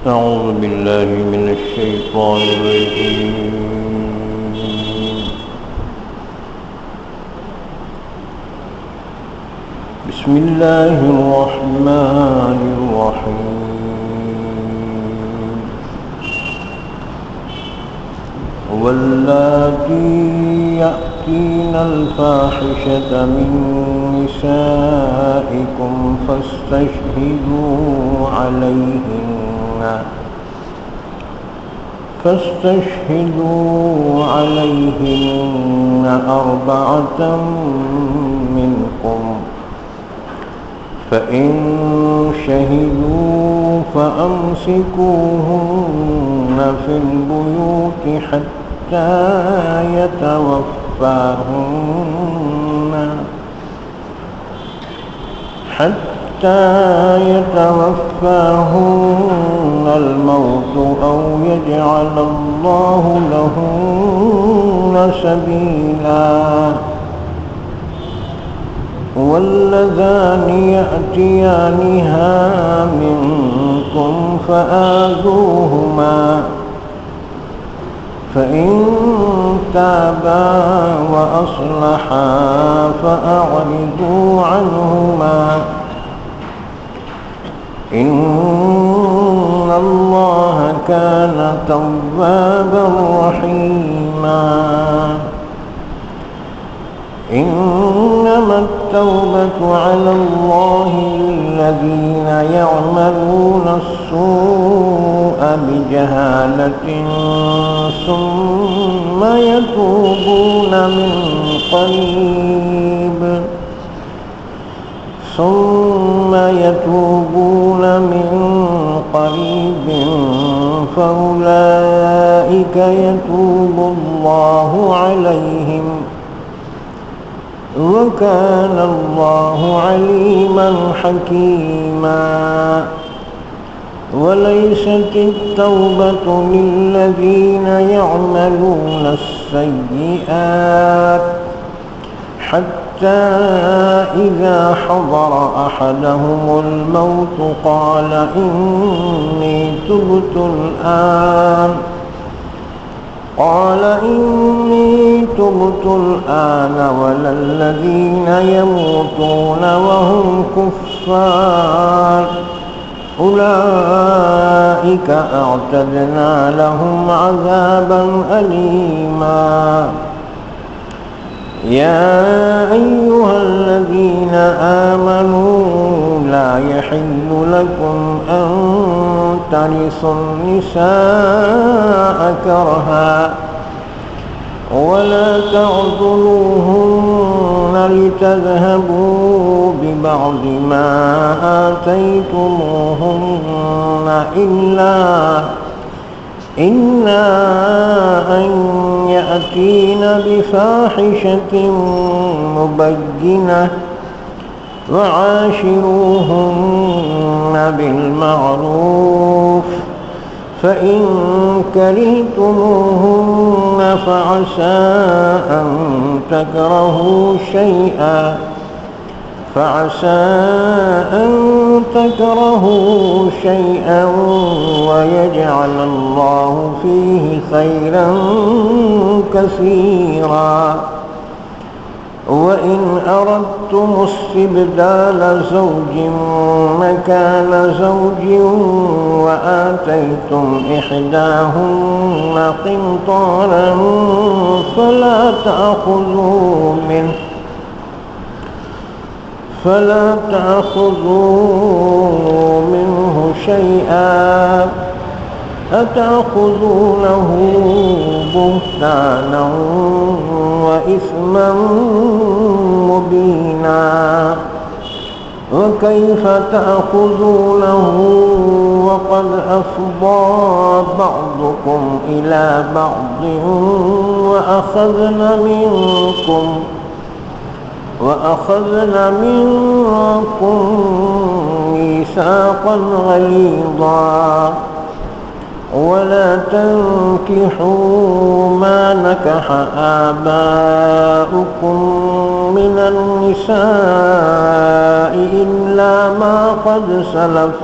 أعوذ بالله من الشيطان الرجيم. بسم الله الرحمن الرحيم. واللاتي يأتين الفاحشة من نسائكم فاستشهدوا عليهن 4 منكم، فإن شهدوا فأمسكوهن في البيوت حتى يتوفاهن الموت أو يجعل الله لهن سبيلا. واللذان يأتيانها منكم فآذوهما، فإن تابا وأصلحا فأعرضوا عنهما، إن الله كان توابا رحيما. إنما التوبة على الله للذين يعملون السوء بجهالة ثم يتوبون من قريب فأولئك يتوب الله عليهم، وكان الله عليما حكيما. وليست التوبة للذين يعملون السيئات حتى إذا حضر أحدهم الموت قال إني تبت الآن ولا الذين يموتون وهم كفار، أولئك أعتدنا لهم عذابا أليما. يا أيها الذين آمنوا لا يحل لكم أن ترثوا النساء كرها ولا تعضلوهن لتذهبوا ببعض ما آتيتموهن إلا أن يأتين بفاحشة مبينة، وعاشروهن بالمعروف، فإن كرهتموهن فعسى أن تكرهوا شيئا ويجعل الله فيه خيرا كثيرا. وإن أردتم استبدال زوج مكان زوج وآتيتم إحداهن قنطارا فلا تأخذوا منه شيئا، أتأخذونه بهتانا وإثما مبينا. وكيف تأخذونه وقد أفضى بعضكم إلى بعض وأخذن منكم ميثاقا غليظا. ولا تنكحوا ما نكح آباؤكم من النساء إلا ما قد سلف،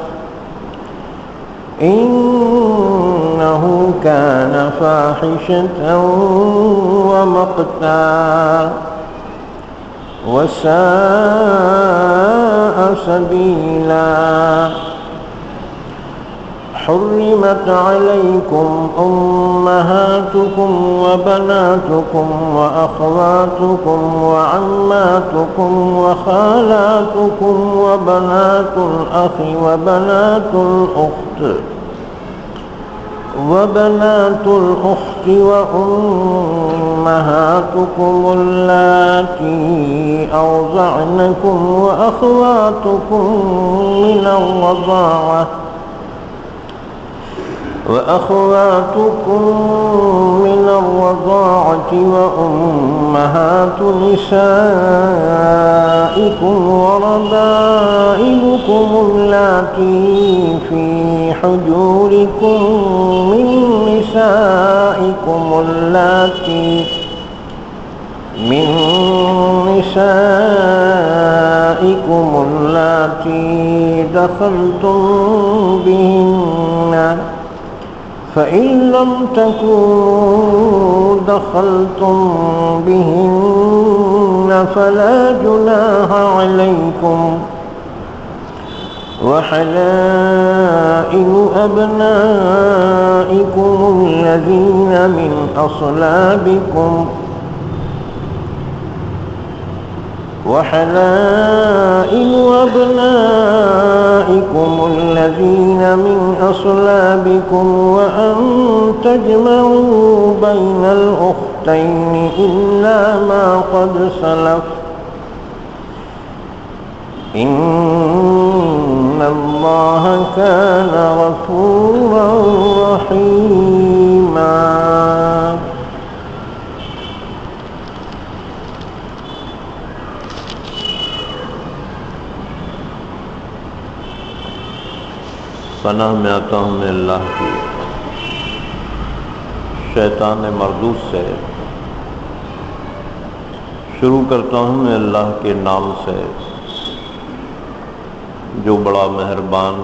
إنه كان فاحشة ومقتا وساء سبيلا. حرمت عليكم أمهاتكم وبناتكم وأخواتكم وعماتكم وخالاتكم وبنات الأخ وبنات الأخت وأمهاتكم اللاتي أرضعنكم وأخواتكم من الرضاعة وأمهات نسائكم وربائبكم اللاتي في حجوركم من نسائكم اللاتي دخلتم بهن، فإن لم تكونوا دخلتم بهن فلا جناح عليكم. وحلائل أبنائكم الذين من أصلابكم وأن تجمعوا بين الأختين إلا ما قد سلف، إن الله كان غفورا رحيما. پناہ میں آتا ہوں میں اللہ کی شیطان مردود سے. شروع کرتا ہوں میں اللہ کے نام سے جو بڑا مہربان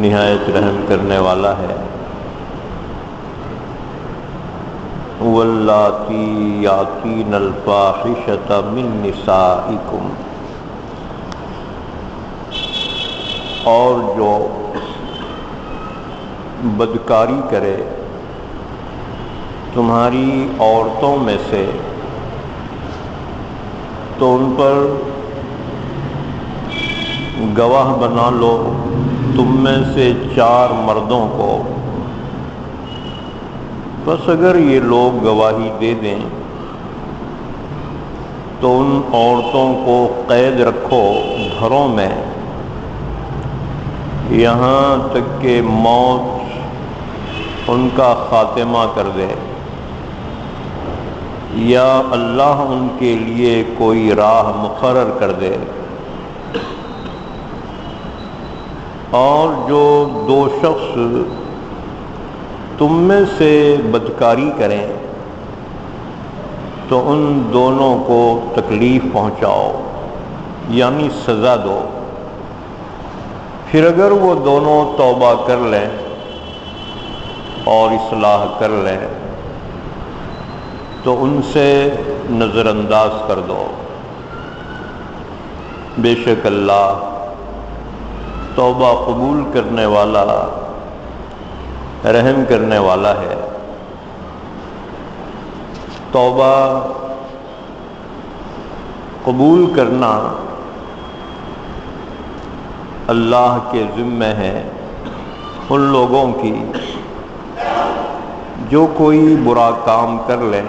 نہایت رحم کرنے والا ہے. واللاتی یاتین الفاحشۃ من نسائکم، اور جو بدکاری کرے تمہاری عورتوں میں سے تو ان پر گواہ بنا لو تم میں سے 4 مردوں کو. بس اگر یہ لوگ گواہی دے دیں تو ان عورتوں کو قید رکھو گھروں میں یہاں تک کہ موت ان کا خاتمہ کر دے، یا اللہ ان کے لیے کوئی راہ مقرر کر دے. اور جو 2 شخص تم میں سے بدکاری کریں تو ان دونوں کو تکلیف پہنچاؤ، یعنی سزا دو. پھر اگر وہ دونوں توبہ کر لیں اور اصلاح کر لیں تو ان سے نظر انداز کر دو. بے شک اللہ توبہ قبول کرنے والا رحم کرنے والا ہے. توبہ قبول کرنا اللہ کے ذمہ ہے ان لوگوں کی جو کوئی برا کام کر لیں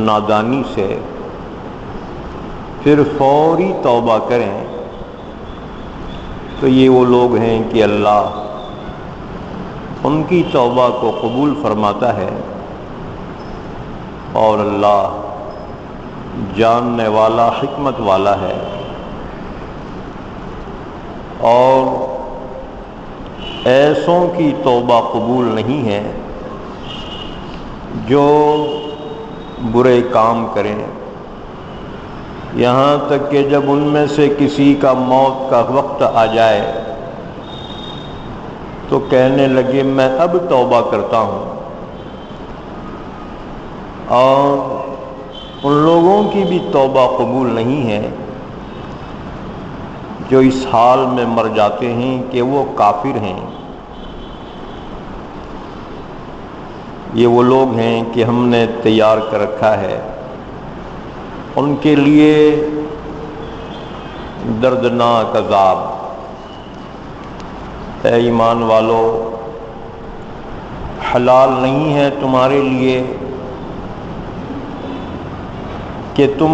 نادانی سے پھر فوری توبہ کریں تو یہ وہ لوگ ہیں کہ اللہ ان کی توبہ کو قبول فرماتا ہے. اور اللہ جاننے والا حکمت والا ہے. اور ایسوں کی توبہ قبول نہیں ہے جو برے کام کریں یہاں تک کہ جب ان میں سے کسی کا موت کا وقت آ جائے تو کہنے لگے میں اب توبہ کرتا ہوں، اور ان لوگوں کی بھی توبہ قبول نہیں ہے جو اس حال میں مر جاتے ہیں کہ وہ کافر ہیں۔ یہ وہ لوگ ہیں کہ ہم نے تیار کر رکھا ہے ان کے لیے دردناک عذاب۔ اے ایمان والو، حلال نہیں ہے تمہارے لیے کہ تم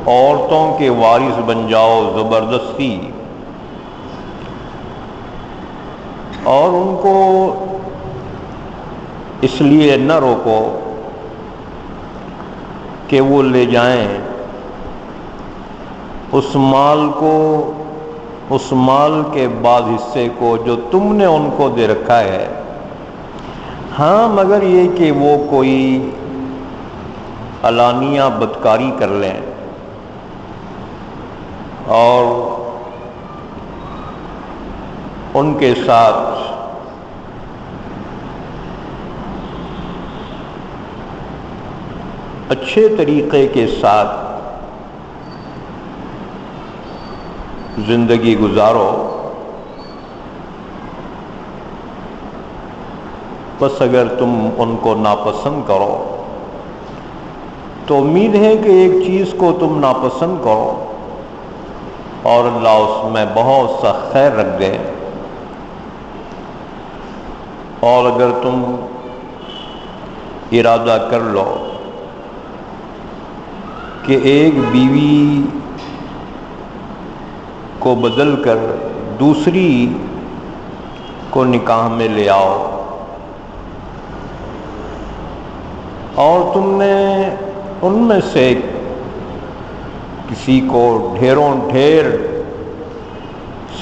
عورتوں کے وارث بن جاؤ زبردستی، اور ان کو اس لیے نہ روکو کہ وہ لے جائیں اس مال کے بعض حصے کو جو تم نے ان کو دے رکھا ہے، ہاں مگر یہ کہ وہ کوئی علانیہ بدکاری کر لیں اور ان کے ساتھ اچھے طریقے کے ساتھ زندگی گزارو۔ بس اگر تم ان کو ناپسند کرو تو امید ہے کہ ایک چیز کو تم ناپسند کرو اور اللہ اس میں بہت سا خیر رکھ دے، اور اگر تم ارادہ کر لو کہ ایک بیوی کو بدل کر دوسری کو نکاح میں لے آؤ، اور تم نے ان میں سے کسی کو ڈھیروں ڈھیر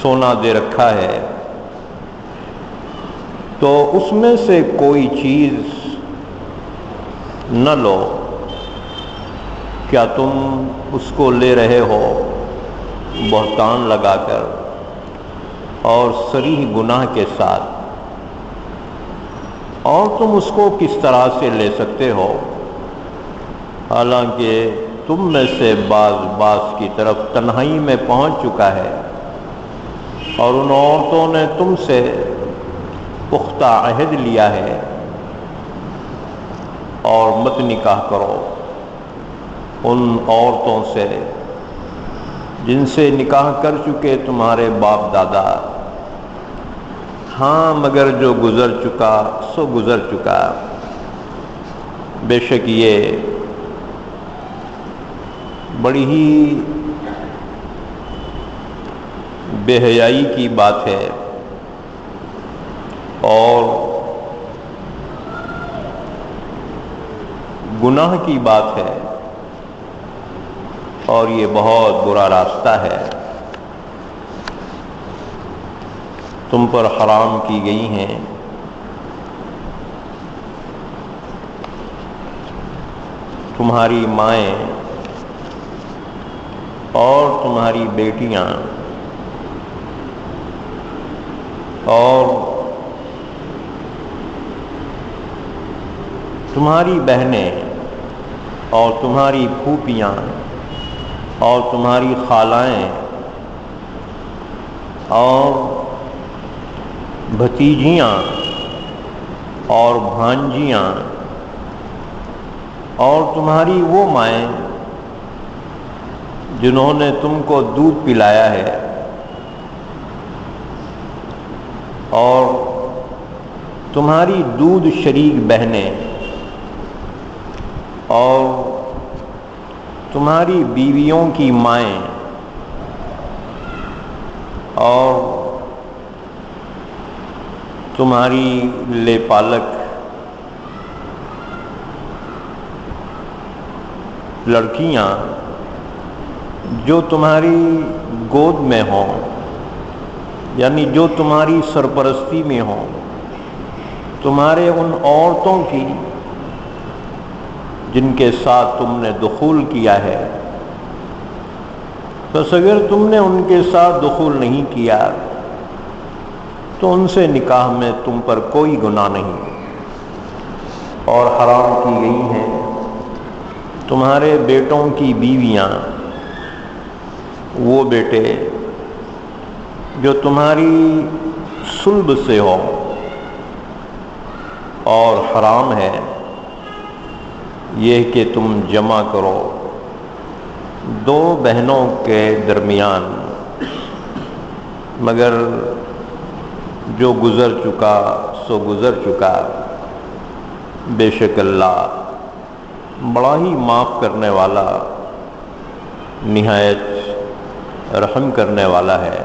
سونا دے رکھا ہے، تو اس میں سے کوئی چیز نہ لو، کیا تم اس کو لے رہے ہو بہتان لگا کر اور صریح گناہ کے ساتھ؟ اور تم اس کو کس طرح سے لے سکتے ہو حالانکہ تم میں سے بعض کی طرف تنہائی میں پہنچ چکا ہے، اور ان عورتوں نے تم سے پختہ عہد لیا ہے، اور مت نکاح کرو ان عورتوں سے جن سے نکاح کر چکے تمہارے باپ دادا، ہاں مگر جو گزر چکا سو گزر چکا۔ بے شک یہ بڑی ہی بے حیائی کی بات ہے اور گناہ کی بات ہے، اور یہ بہت برا راستہ ہے۔ تم پر حرام کی گئی ہیں تمہاری مائیں اور تمہاری بیٹیاں اور تمہاری بہنیں اور تمہاری پھوپھیاں اور تمہاری خالائیں اور بھتیجیاں اور بھانجیاں اور تمہاری وہ مائیں جنہوں نے تم کو دودھ پلایا ہے، اور تمہاری دودھ شریک بہنیں اور تمہاری بیویوں کی مائیں اور تمہاری لے پالک لڑکیاں جو تمہاری گود میں ہوں، یعنی جو تمہاری سرپرستی میں ہوں، تمہارے ان عورتوں کی جن کے ساتھ تم نے دخول کیا ہے، بس اگر تم نے ان کے ساتھ دخول نہیں کیا تو ان سے نکاح میں تم پر کوئی گناہ نہیں، اور حرام کی گئی ہیں تمہارے بیٹوں کی بیویاں، وہ بیٹے جو تمہاری صلب سے ہو، اور حرام ہے یہ کہ تم جمع کرو دو بہنوں کے درمیان مگر جو گزر چکا سو گزر چکا، بے شک اللہ بڑا ہی معاف کرنے والا، نہایت رحم کرنے والا ہے۔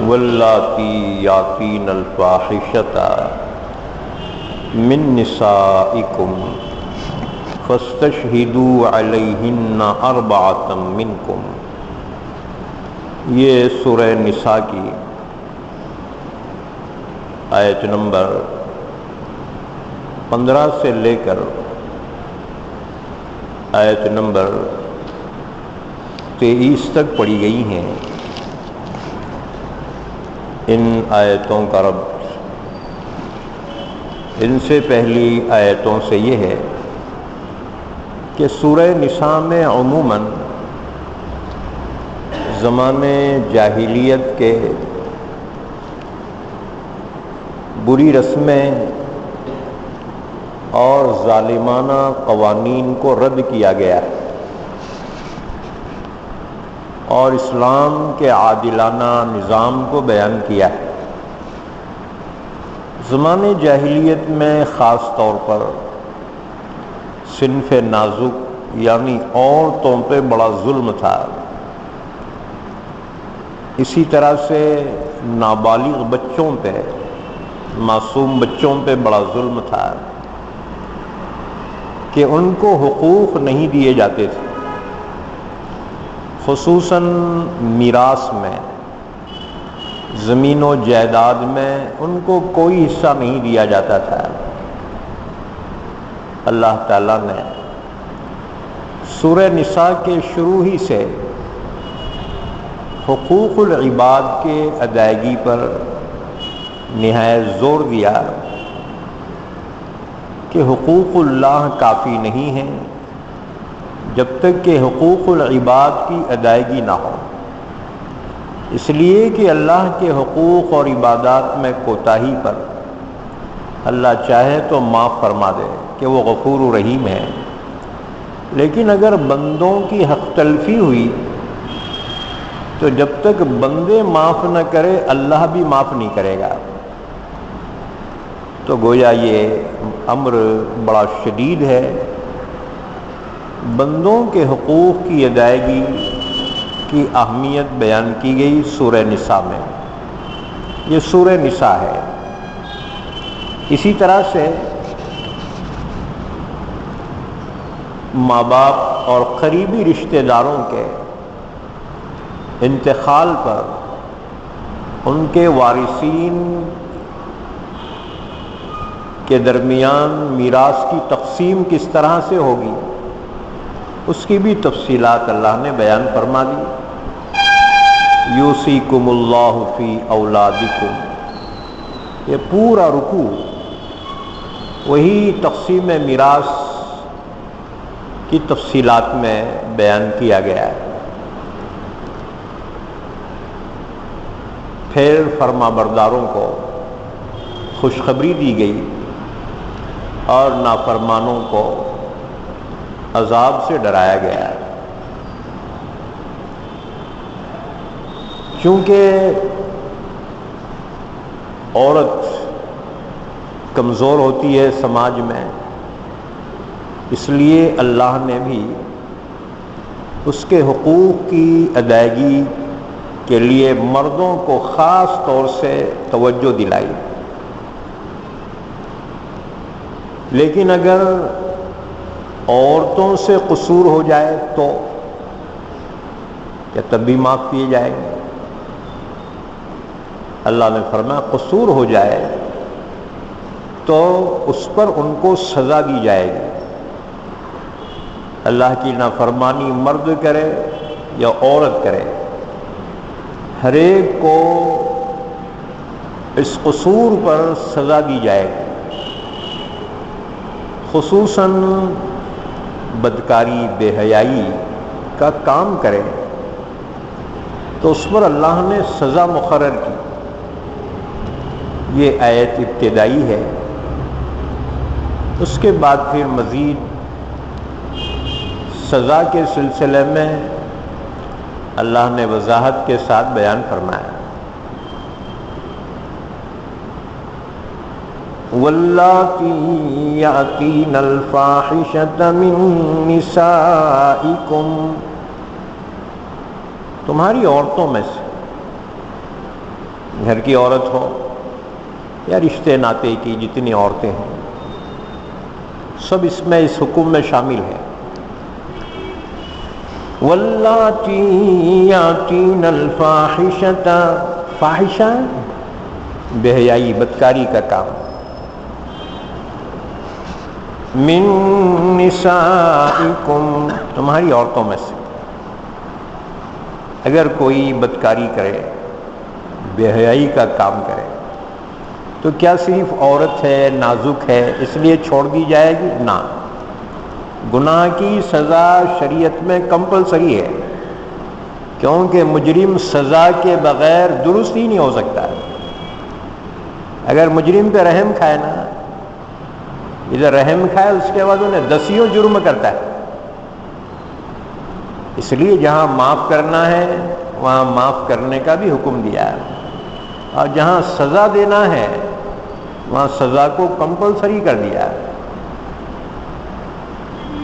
واللاتی یاتین الفاحشۃ من نسائکم فاستشہدوا علیہن اربعۃ منکم، یہ سورہ نساء کی آیت نمبر 15 سے لے کر آیت نمبر 23 تک پڑھی گئی ہیں۔ ان آیتوں کا ربط ان سے پہلی آیتوں سے یہ ہے کہ سورہ نساء میں عموماً زمانے جاہلیت کے بری رسمیں اور ظالمانہ قوانین کو رد کیا گیا ہے، اور اسلام کے عادلانہ نظام کو بیان کیا ہے۔ زمانے جاہلیت میں خاص طور پر صنف نازک یعنی عورتوں پہ بڑا ظلم تھا، اسی طرح سے نابالغ بچوں پہ، معصوم بچوں پہ بڑا ظلم تھا کہ ان کو حقوق نہیں دیے جاتے تھے، خصوصاً میراث میں، زمین و جائیداد میں ان کو کوئی حصہ نہیں دیا جاتا تھا۔ اللہ تعالیٰ نے سورہ نساء کے شروع ہی سے حقوق العباد کے ادائیگی پر نہایت زور دیا کہ حقوق اللہ کافی نہیں ہیں جب تک کہ حقوق العباد کی ادائیگی نہ ہو، اس لیے کہ اللہ کے حقوق اور عبادات میں کوتاہی پر اللہ چاہے تو معاف فرما دے کہ وہ غفور و رحیم ہے، لیکن اگر بندوں کی حق تلفی ہوئی تو جب تک بندے معاف نہ کرے اللہ بھی معاف نہیں کرے گا۔ تو گویا یہ امر بڑا شدید ہے۔ بندوں کے حقوق کی ادائیگی کی اہمیت بیان کی گئی سورہ نساء میں، یہ سورہ نساء ہے۔ اسی طرح سے ماں باپ اور قریبی رشتہ داروں کے انتقال پر ان کے وارثین کے درمیان میراث کی تقسیم کس طرح سے ہوگی، اس کی بھی تفصیلات اللہ نے بیان فرما دی۔ یوصیکم اللہ فی اولادکم، یہ پورا رکوع وہی تقسیم میراث کی تفصیلات میں بیان کیا گیا ہے۔ پھر فرما برداروں کو خوشخبری دی گئی اور نافرمانوں کو عذاب سے ڈرایا گیا ہے، چونکہ عورت کمزور ہوتی ہے سماج میں، اس لیے اللہ نے بھی اس کے حقوق کی ادائیگی کے لیے مردوں کو خاص طور سے توجہ دلائی۔ لیکن اگر عورتوں سے قصور ہو جائے تو کیا تب بھی معاف کیے جائیں گے؟ اللہ نے فرمایا قصور ہو جائے تو اس پر ان کو سزا دی جائے گی۔ اللہ کی نافرمانی مرد کرے یا عورت کرے، ہر ایک کو اس قصور پر سزا دی جائے گی۔ خصوصاً بدکاری بے حیائی کا کام کرے تو اس پر اللہ نے سزا مقرر کی۔ یہ آیت ابتدائی ہے، اس کے بعد پھر مزید سزا کے سلسلے میں اللہ نے وضاحت کے ساتھ بیان فرمایا۔ واللاتی یاتین الفاحشۃ من نسائکم، تمہاری عورتوں میں سے، گھر کی عورت ہو یا رشتے ناطے کی جتنی عورتیں ہیں، سب اس میں اس حکم میں شامل ہیں۔ واللاتی یاتین الفاحشۃ، فاحشہ بے حیائی بدکاری کا کام، من نسائکم تمہاری عورتوں میں سے، اگر کوئی بدکاری کرے بے حیائی کا کام کرے تو کیا صرف عورت ہے نازک ہے اس لیے چھوڑ دی جائے گی؟ نہ، گناہ کی سزا شریعت میں کمپلسری ہے، کیونکہ مجرم سزا کے بغیر درست ہی نہیں ہو سکتا ہے۔ اگر مجرم پہ رحم کھائے نا، ادھر رحم کھائے اس کے بعد انہیں دسیوں جرم کرتا ہے، اس لیے جہاں معاف کرنا ہے وہاں معاف کرنے کا بھی حکم دیا ہے، اور جہاں سزا دینا ہے وہاں سزا کو کمپلسری کر دیا ہے،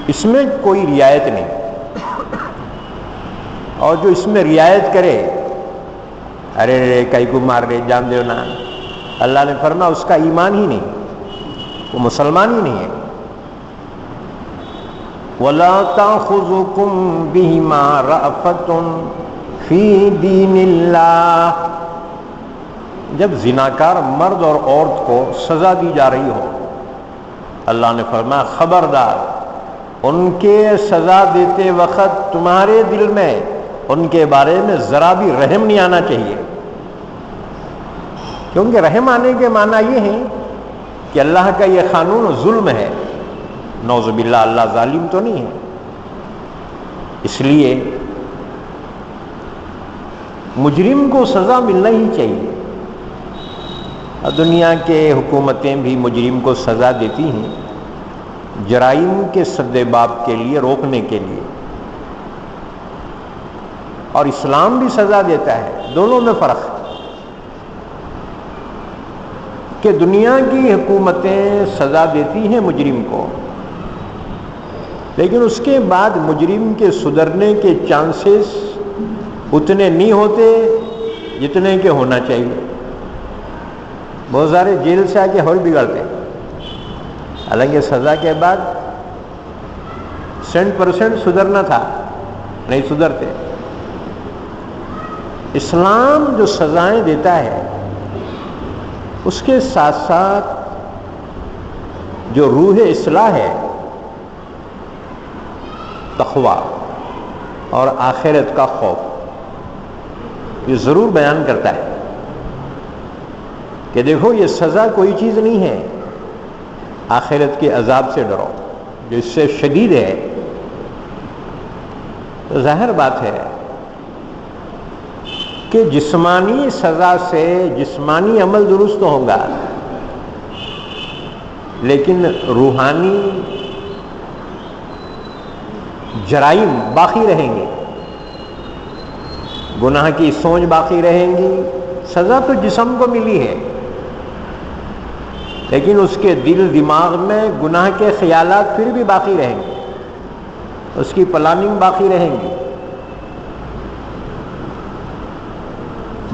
اس میں کوئی رعایت نہیں۔ اور جو اس میں رعایت کرے، ارے کئی کو مار رہے جان دو نا، اللہ نے فرمایا اس کا ایمان ہی نہیں، وہ مسلمان ہی نہیں ہے۔ وَلَا تَأْخُذُكُمْ بِهِمَا رَأْفَةٌ فِي دِينِ اللَّهِ، جب زناکار مرد اور عورت کو سزا دی جا رہی ہو، اللہ نے فرمایا خبردار ان کے سزا دیتے وقت تمہارے دل میں ان کے بارے میں ذرا بھی رحم نہیں آنا چاہیے، کیونکہ رحم آنے کے معنی یہ ہے کہ اللہ کا یہ قانون ظلم ہے، نعوذ باللہ اللہ ظالم تو نہیں ہے، اس لیے مجرم کو سزا ملنا ہی چاہیے۔ اور دنیا کے حکومتیں بھی مجرم کو سزا دیتی ہیں جرائم کے سد باب کے لیے، روکنے کے لیے، اور اسلام بھی سزا دیتا ہے، دونوں میں فرق ہے کہ دنیا کی حکومتیں سزا دیتی ہیں مجرم کو، لیکن اس کے بعد مجرم کے سدھرنے کے چانسز اتنے نہیں ہوتے جتنے کہ ہونا چاہیے۔ بہت سارے جیل سے آ کے اور بگڑتے، حالانکہ سزا کے بعد 100% سدھرنا تھا، نہیں سدھرتے۔ اسلام جو سزائیں دیتا ہے اس کے ساتھ ساتھ جو روح اصلاح ہے، تقویٰ اور آخرت کا خوف، یہ ضرور بیان کرتا ہے کہ دیکھو یہ سزا کوئی چیز نہیں ہے، آخرت کے عذاب سے ڈرو جو اس سے شدید ہے۔ تو ظاہر بات ہے کہ جسمانی سزا سے جسمانی عمل درست ہوگا، لیکن روحانی جرائم باقی رہیں گے، گناہ کی سوچ باقی رہیں گی۔ سزا تو جسم کو ملی ہے، لیکن اس کے دل دماغ میں گناہ کے خیالات پھر بھی باقی رہیں گے، اس کی پلاننگ باقی رہیں گی،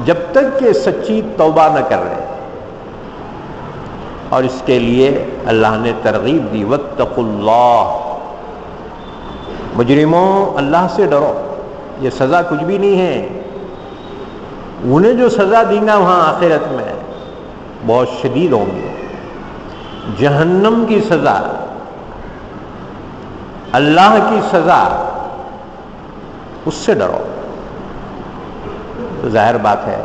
جب تک کہ سچی توبہ نہ کر رہے۔ اور اس کے لیے اللہ نے ترغیب دی، واتقوا اللہ، مجرموں اللہ سے ڈرو، یہ سزا کچھ بھی نہیں ہے، انہیں جو سزا دیں گا وہاں آخرت میں بہت شدید ہوں گی، جہنم کی سزا، اللہ کی سزا، اس سے ڈرو۔ تو ظاہر بات ہے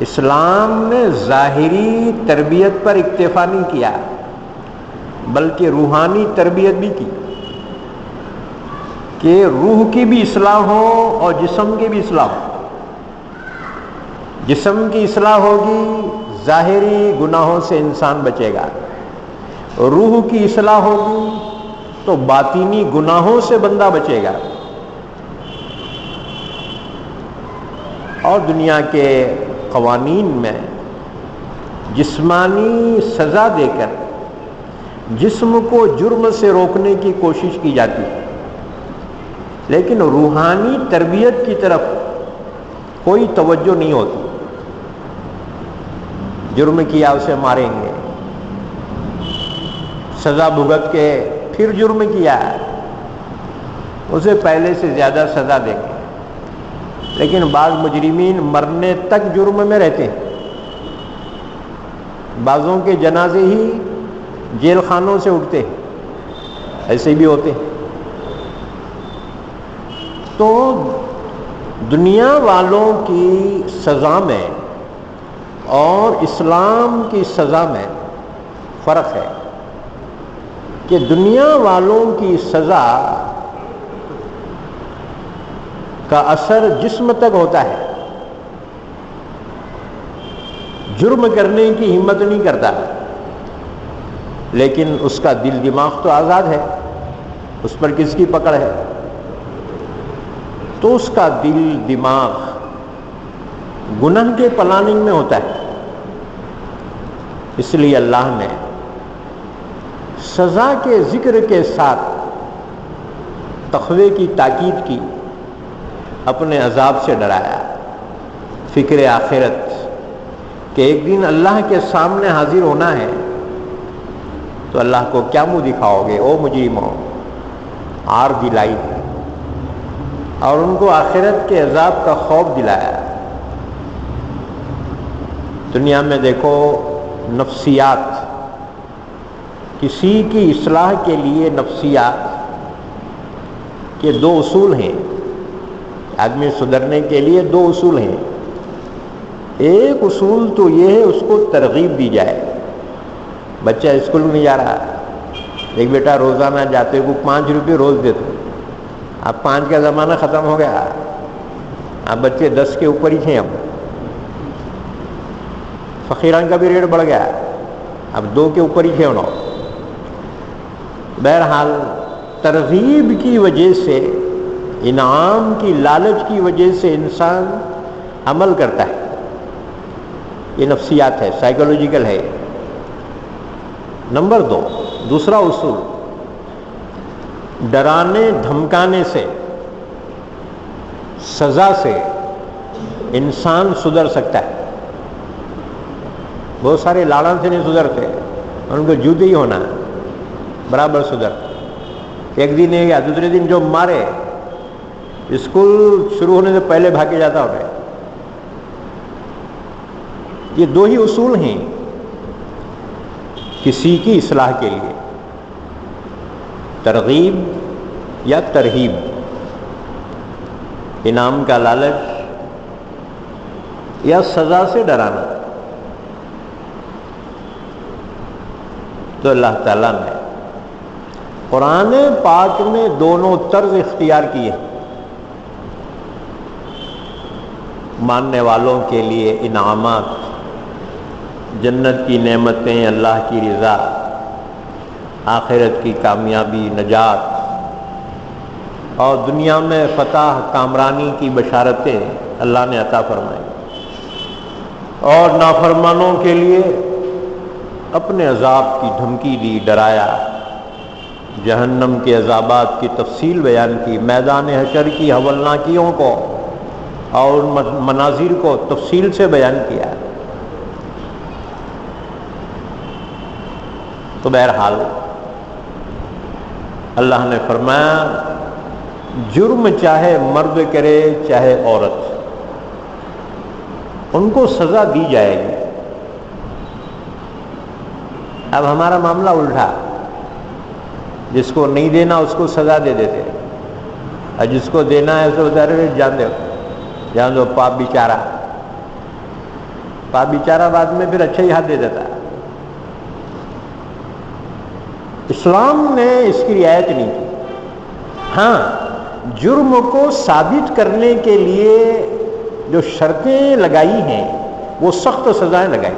اسلام نے ظاہری تربیت پر اکتفا نہیں کیا بلکہ روحانی تربیت بھی کی کہ روح کی بھی اصلاح ہو اور جسم کی بھی اصلاح ہو۔ جسم کی اصلاح ہوگی، ظاہری گناہوں سے انسان بچے گا، روح کی اصلاح ہوگی تو باطینی گناہوں سے بندہ بچے گا۔ اور دنیا کے قوانین میں جسمانی سزا دے کر جسم کو جرم سے روکنے کی کوشش کی جاتی ہے، لیکن روحانی تربیت کی طرف کوئی توجہ نہیں ہوتی۔ جرم کیا اسے ماریں گے، سزا بھگت کے پھر جرم کیا اسے پہلے سے زیادہ سزا دیں گے، لیکن بعض مجرمین مرنے تک جرم میں رہتے ہیں، بعضوں کے جنازے ہی جیل خانوں سے اٹھتے ہیں، ایسے بھی ہوتے ہیں۔ تو دنیا والوں کی سزا میں اور اسلام کی سزا میں فرق ہے کہ دنیا والوں کی سزا کا اثر جسم تک ہوتا ہے، جرم کرنے کی ہمت نہیں کرتا، لیکن اس کا دل دماغ تو آزاد ہے، اس پر کس کی پکڑ ہے؟ تو اس کا دل دماغ گناہ کے پلاننگ میں ہوتا ہے۔ اس لیے اللہ نے سزا کے ذکر کے ساتھ تقوی کی تاکید کی، اپنے عذاب سے ڈرایا، فکر آخرت کہ ایک دن اللہ کے سامنے حاضر ہونا ہے تو اللہ کو کیا منہ دکھاؤ گے او مجرموں، عار دلائی ہے، اور ان کو آخرت کے عذاب کا خوف دلایا۔ دنیا میں دیکھو نفسیات، کسی کی اصلاح کے لیے نفسیات کے دو اصول ہیں، آدمی سدھرنے کے لیے دو اصول ہیں۔ ایک اصول تو یہ ہے اس کو ترغیب دی جائے، بچہ اسکول نہیں جا رہا، ایک بیٹا روزانہ جاتے کو 5 روپے روز دیتے، اب 5 کا زمانہ ختم ہو گیا، اب بچے 10 کے اوپر ہی ہیں، اب فقیران کا بھی ریٹ بڑھ گیا، اب 2 کے اوپر ہی ہیں۔ بہرحال ترغیب کی وجہ سے، انعام کی لالچ کی وجہ سے انسان عمل کرتا ہے، یہ نفسیات ہے، سائیکولوجیکل ہے۔ نمبر 2، دوسرا اصول، ڈرانے دھمکانے سے، سزا سے انسان سدھر سکتا ہے۔ بہت سارے لاڑوں سے نہیں سدھرتے، ان کو جوتے ہی ہونا برابر سدھر، ایک دن یا دوسرے دن جو مارے اسکول شروع ہونے سے پہلے بھاگ کے جاتا ہوتا ہے۔ یہ 2 ہی اصول ہیں کسی کی اصلاح کے لیے، ترغیب یا ترہیب، انعام کا لالچ یا سزا سے ڈرانا۔ تو اللہ تعالیٰ نے قرآن پاک میں دونوں طرز اختیار کیے، ماننے والوں کے لیے انعامات، جنت کی نعمتیں، اللہ کی رضا، آخرت کی کامیابی، نجات، اور دنیا میں فتح کامرانی کی بشارتیں اللہ نے عطا فرمائی، اور نافرمانوں کے لیے اپنے عذاب کی دھمکی دی، ڈرایا، جہنم کے عذابات کی تفصیل بیان کی، میدان حشر کی ہولناکیوں کو اور ان مناظر کو تفصیل سے بیان کیا۔ تو بہرحال اللہ نے فرمایا جرم چاہے مرد کرے چاہے عورت، ان کو سزا دی جائے گی۔ اب ہمارا معاملہ الٹا، جس کو نہیں دینا اس کو سزا دے دیتے، اور جس کو دینا ہے اسے بتا رہے جان دو پاپ بیچارہ بعد میں پھر اچھا ہی ہاتھ دے دیتا ہے۔ اسلام نے اس کی رعایت نہیں کی۔ ہاں، جرم کو ثابت کرنے کے لیے جو شرطیں لگائی ہیں وہ سخت سزائیں لگائی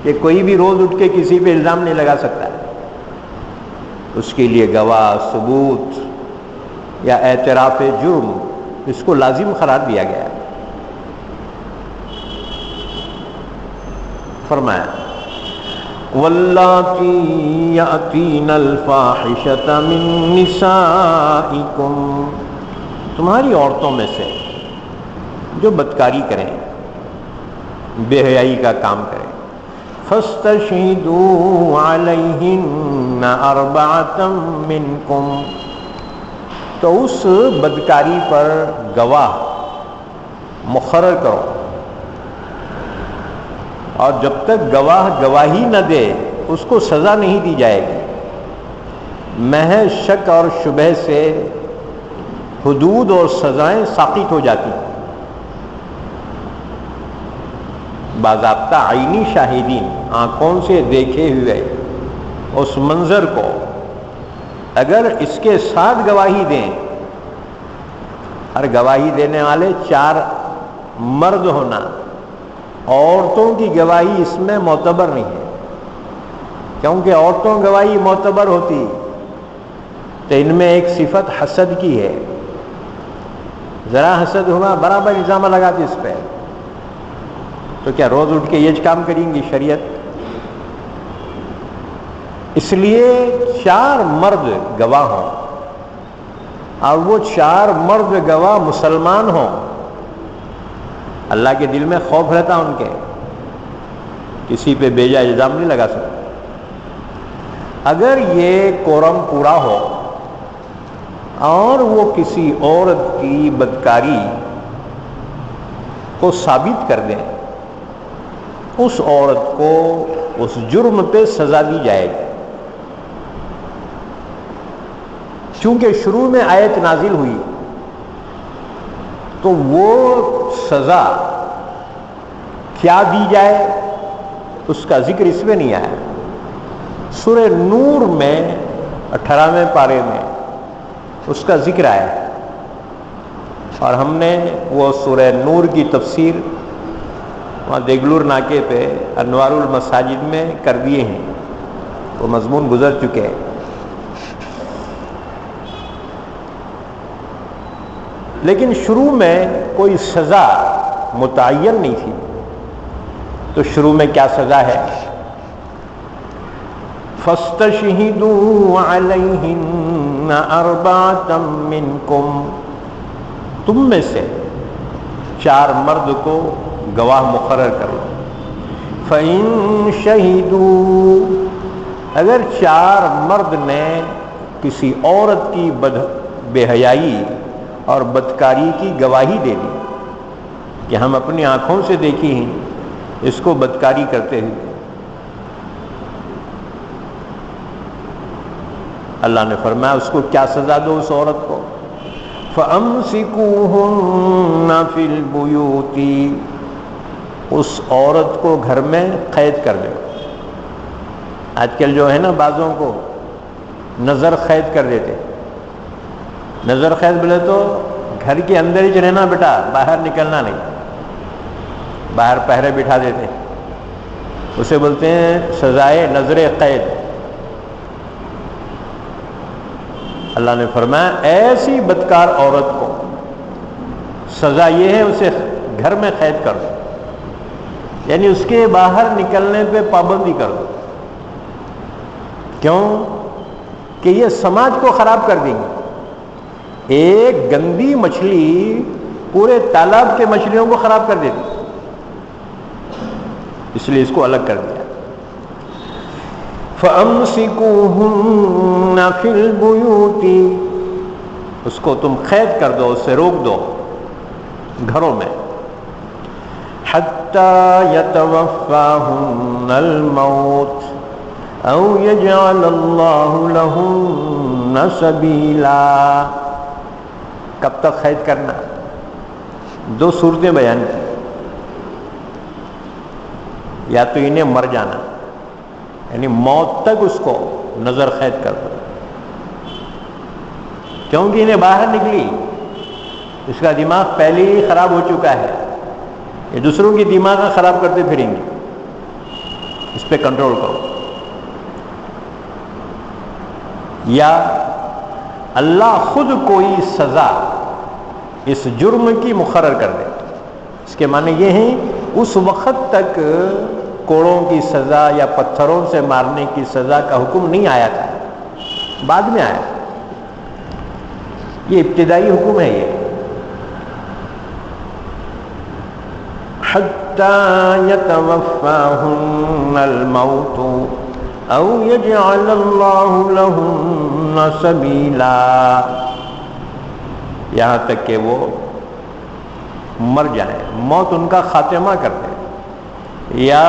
کہ کوئی بھی روز اٹھ کے کسی پہ الزام نہیں لگا سکتا، اس کے لیے گواہ، ثبوت یا اعتراف جرم، اس کو لازم قرار دیا گیا۔ فرمایا واللاتی یأتین الفاحشۃ من نسائکم، تمہاری عورتوں میں سے جو بدکاری کریں، بے حیائی کا کام کریں، فاستشہدوا علیہن اربعۃ منکم، تو اس بدکاری پر گواہ مقرر کرو، اور جب تک گواہ گواہی نہ دے اس کو سزا نہیں دی جائے گی۔ محض شک اور شبہ سے حدود اور سزائیں ساقط ہو جاتی ہیں۔ باضابطہ عینی شاہدین، آنکھوں سے دیکھے ہوئے اس منظر کو اگر اس کے ساتھ گواہی دیں، اور گواہی دینے والے 4 مرد ہونا، عورتوں کی گواہی اس میں معتبر نہیں ہے، کیونکہ عورتوں گواہی معتبر ہوتی تو ان میں ایک صفت حسد کی ہے، ذرا حسد ہوا برابر الزام لگاتی اس پہ، تو کیا روز اٹھ کے یہ کام کریں گی شریعت؟ اس لیے 4 مرد گواہ ہوں، اور وہ 4 مرد گواہ مسلمان ہوں، اللہ کے دل میں خوف رہتا ان کے، کسی پہ بیجا الزام نہیں لگا سکتے۔ اگر یہ قورم پورا ہو اور وہ کسی عورت کی بدکاری کو ثابت کر دیں، اس عورت کو اس جرم پہ سزا دی جائے گی۔ چونکہ شروع میں آیت نازل ہوئی تو وہ سزا کیا دی جائے اس کا ذکر اس میں نہیں آیا۔ سورہ نور میں 18ویں پارے میں اس کا ذکر آیا، اور ہم نے وہ سورہ نور کی تفسیر وہاں دیگلور ناکے پہ انوار المساجد میں کر دیے ہیں، وہ مضمون گزر چکے ہیں۔ لیکن شروع میں کوئی سزا متعین نہیں تھی، تو شروع میں کیا سزا ہے؟ فَاسْتَشْهِدُوا عَلَيْهِنَّ أَرْبَعَةً مِّنْكُمْ، تم میں سے 4 مرد کو گواہ مقرر کرو۔ فَإِن شَهِدُوا، اگر 4 مرد نے کسی عورت کی بے حیائی اور بدکاری کی گواہی دے دی کہ ہم اپنی آنکھوں سے دیکھی ہیں اس کو بدکاری کرتے ہوئے، اللہ نے فرمایا اس کو کیا سزا دو اس عورت کو؟ فَأَمْسِكُوهُنَّ فِي الْبُيُوتِ، اس عورت کو گھر میں قید کر دے۔ آج کل جو ہے نا بعضوں کو نظر قید کر دیتے، نظر قید بولے تو گھر کے اندر ہی رہنا بیٹا، باہر نکلنا نہیں، باہر پہرے بٹھا دیتے، اسے بولتے ہیں سزائے نظر قید۔ اللہ نے فرمایا ایسی بدکار عورت کو سزا یہ ہے اسے گھر میں قید کر دو، یعنی اس کے باہر نکلنے پہ پابندی کر دو۔ کیوں کہ یہ سماج کو خراب کر دیں گے۔ ایک گندی مچھلی پورے تالاب کے مچھلیوں کو خراب کر دیتی، اس لیے اس کو الگ کر دیا۔ فَأَمْسِكُوهُنَّ فِي الْبُيُوتِ، اس کو تم قید کر دو، اس سے روک دو گھروں میں. حتی یتوفاہن الموت او یجعل اللہ لہن سبیلا. کب تک قید کرنا؟ دو صورتیں بیان کی. یا تو انہیں مر جانا، یعنی موت تک اس کو نظر قید کر دو، کیونکہ انہیں باہر نکلی، اس کا دماغ پہلے ہی خراب ہو چکا ہے، یہ دوسروں کی دماغ خراب کرتے پھریں گے، اس پہ کنٹرول کرو. یا اللہ خود کوئی سزا اس جرم کی مقرر کر دے. اس کے معنی یہ ہیں اس وقت تک کوڑوں کی سزا یا پتھروں سے مارنے کی سزا کا حکم نہیں آیا تھا، بعد میں آیا. یہ ابتدائی حکم ہے. یہ حتی یتوفاہن الموت او یجعل اللہ لہن سبیلا، یہاں تک کہ وہ مر جائیں، موت ان کا خاتمہ کر دے، یا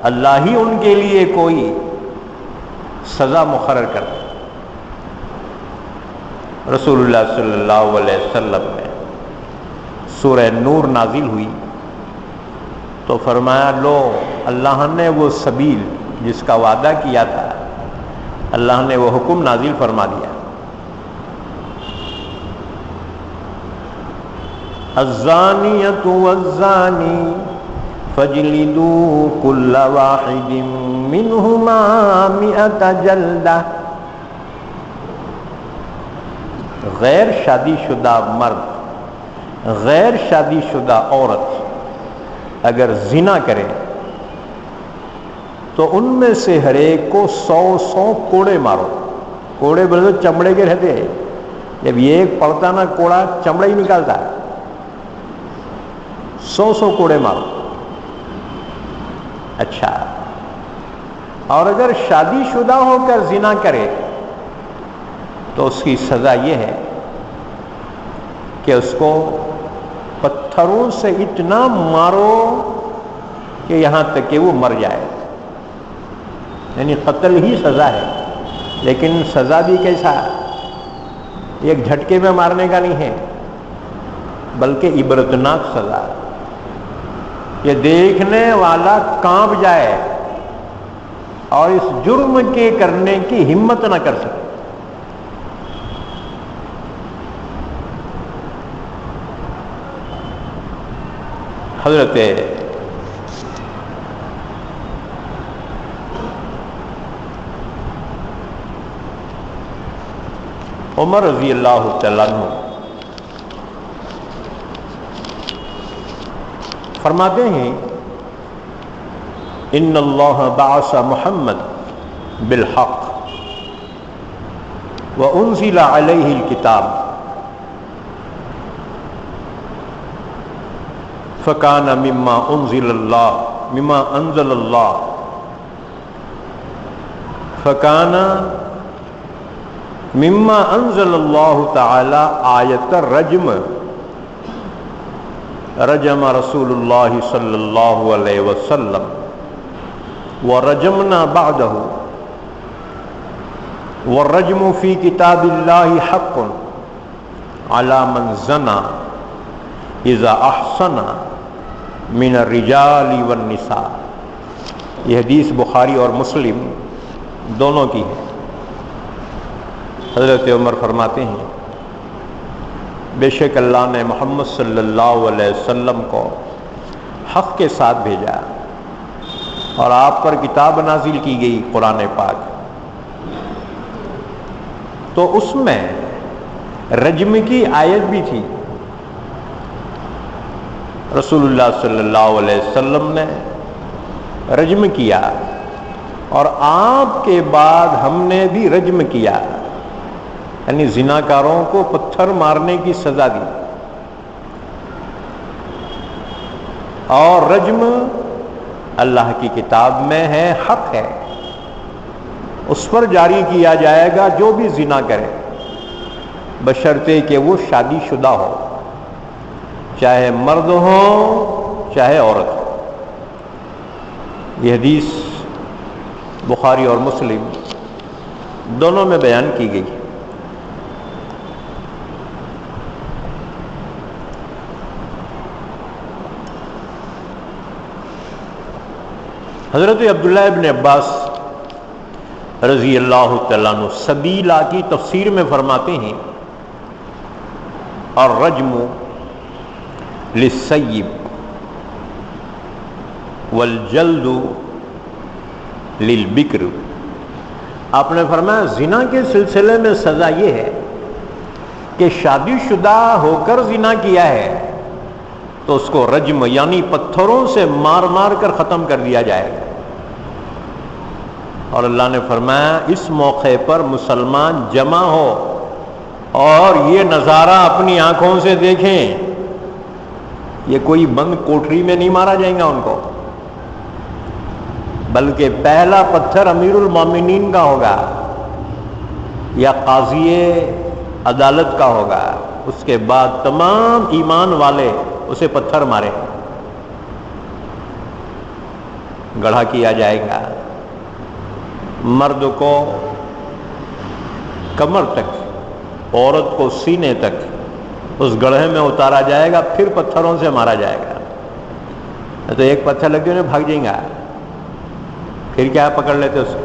اللہ ہی ان کے لیے کوئی سزا مقرر کر دے. رسول اللہ صلی اللہ علیہ وسلم میں سورہ نور نازل ہوئی تو فرمایا لو اللہ نے وہ سبیل جس کا وعدہ کیا تھا، اللہ نے وہ حکم نازل فرما دیا. الزانیۃ والزانی فاجلدوا کل واحد منہما 100 جلدہ. غیر شادی شدہ مرد، غیر شادی شدہ عورت اگر زنا کرے تو ان میں سے ہر ایک کو 100 کوڑے مارو. کوڑے بولے تو چمڑے کے رہتے ہیں، جب یہ ایک پڑتا نا کوڑا چمڑا ہی نکالتا ہے. 100 کوڑے مارو. اچھا، اور اگر شادی شدہ ہو کر زنا کرے تو اس کی سزا یہ ہے کہ اس کو پتھروں سے اتنا مارو کہ یہاں تک کہ وہ مر جائے. یعنی قتل ہی سزا ہے، لیکن سزا بھی کیسا؟ ایک جھٹکے میں مارنے کا نہیں ہے، بلکہ عبرتناک سزا. یہ دیکھنے والا کانپ جائے اور اس جرم کے کرنے کی ہمت نہ کر سکے. حضرت عمر رضی اللہ تعالیٰ عنہ فرماتے ہیں ان اللہ بعث محمد بالحق وانزل علیہ الکتاب فکان مما انزل اللہ فکان مما انزل اللہ تعالی آیت الرجم رجم رسول اللہ صلی اللہ علیہ وسلم ورجمنا بعدہ والرجم فی کتاب اللہ حق علی من زنا اذا احسن من الرجال والنساء. یہ حدیث بخاری اور مسلم دونوں کی ہے. حضرت عمر فرماتے ہیں بے شک اللہ نے محمد صلی اللہ علیہ وسلم کو حق کے ساتھ بھیجا اور آپ پر کتاب نازل کی گئی قرآن پاک، تو اس میں رجم کی آیت بھی تھی. رسول اللہ صلی اللہ علیہ وسلم نے رجم کیا اور آپ کے بعد ہم نے بھی رجم کیا، یعنی زناکاروں کو پتھر مارنے کی سزا دی. اور رجم اللہ کی کتاب میں ہے، حق ہے، اس پر جاری کیا جائے گا جو بھی زنا کرے. بشرطے کہ وہ شادی شدہ ہو، چاہے مرد ہو چاہے عورت ہو۔ یہ حدیث بخاری اور مسلم دونوں میں بیان کی گئی۔ حضرت عبداللہ ابن عباس رضی اللہ تعالیٰ عنہ سبیلا کی تفسیر میں فرماتے ہیں، الرجم للسیب والجلد للبکر۔ آپ نے فرمایا زنا کے سلسلے میں سزا یہ ہے کہ شادی شدہ ہو کر زنا کیا ہے تو اس کو رجم یعنی پتھروں سے مار مار کر ختم کر دیا جائے گا۔ اور اللہ نے فرمایا اس موقع پر مسلمان جمع ہو اور یہ نظارہ اپنی آنکھوں سے دیکھیں، یہ کوئی بند کوٹری میں نہیں مارا جائے گا ان کو، بلکہ پہلا پتھر امیر المومنین کا ہوگا یا قاضی عدالت کا ہوگا، اس کے بعد تمام ایمان والے اسے پتھر مارے، گڑھا کیا جائے گا، مرد کو کمر تک، عورت کو سینے تک اس گڑھے میں اتارا جائے گا، پھر پتھروں سے مارا جائے گا۔ تو ایک پتھر لگ جائے بھاگ جائیں گا، پھر کیا پکڑ لیتے اس کو۔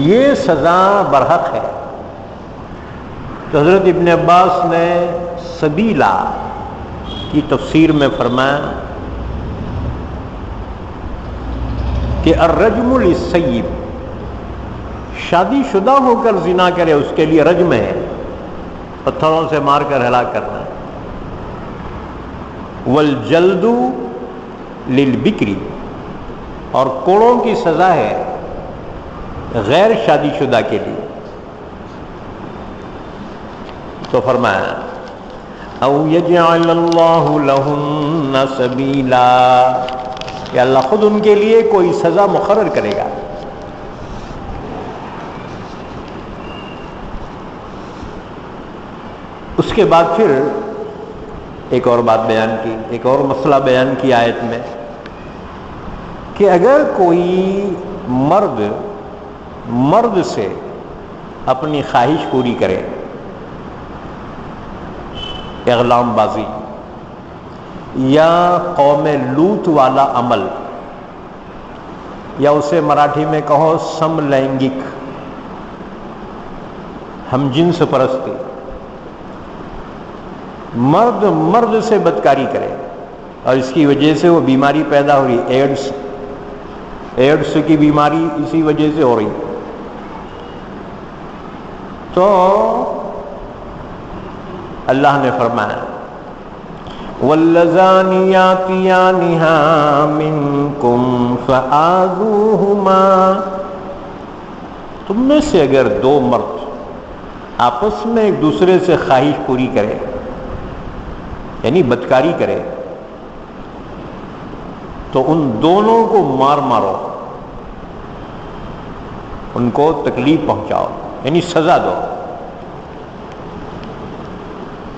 یہ سزا برحق ہے۔ تو حضرت ابن عباس نے سبیلا کی تفسیر میں فرمایا کہ الرجم للسیب، شادی شدہ ہو کر زنا کرے اس کے لیے رجم ہے، پتھروں سے مار کر ہلاک کرنا ہے۔ والجلد للبکری، اور کوڑوں کی سزا ہے غیر شادی شدہ کے لیے۔ تو فرمایا او یجعل اللہ لہن سبیلا، کہ اللہ خود ان کے لیے کوئی سزا مقرر کرے گا۔ اس کے بعد پھر ایک اور بات بیان کی، ایک اور مسئلہ بیان کی آیت میں کہ اگر کوئی مرد سے اپنی خواہش پوری کرے، اغلام بازی یا قوم لوط والا عمل، یا اسے مراٹھی میں کہو سم لینگک، ہم جنس پرستی، مرد سے بدکاری کرے اور اس کی وجہ سے وہ بیماری پیدا ہو رہی، ایڈس کی بیماری اسی وجہ سے ہو رہی، تو اللہ نے فرمایا واللذان یاتیانها منکم فآذوہما، تم میں سے اگر دو مرد آپس میں ایک دوسرے سے خواہش پوری کرے یعنی بدکاری کرے تو ان دونوں کو مارو، ان کو تکلیف پہنچاؤ یعنی سزا دو۔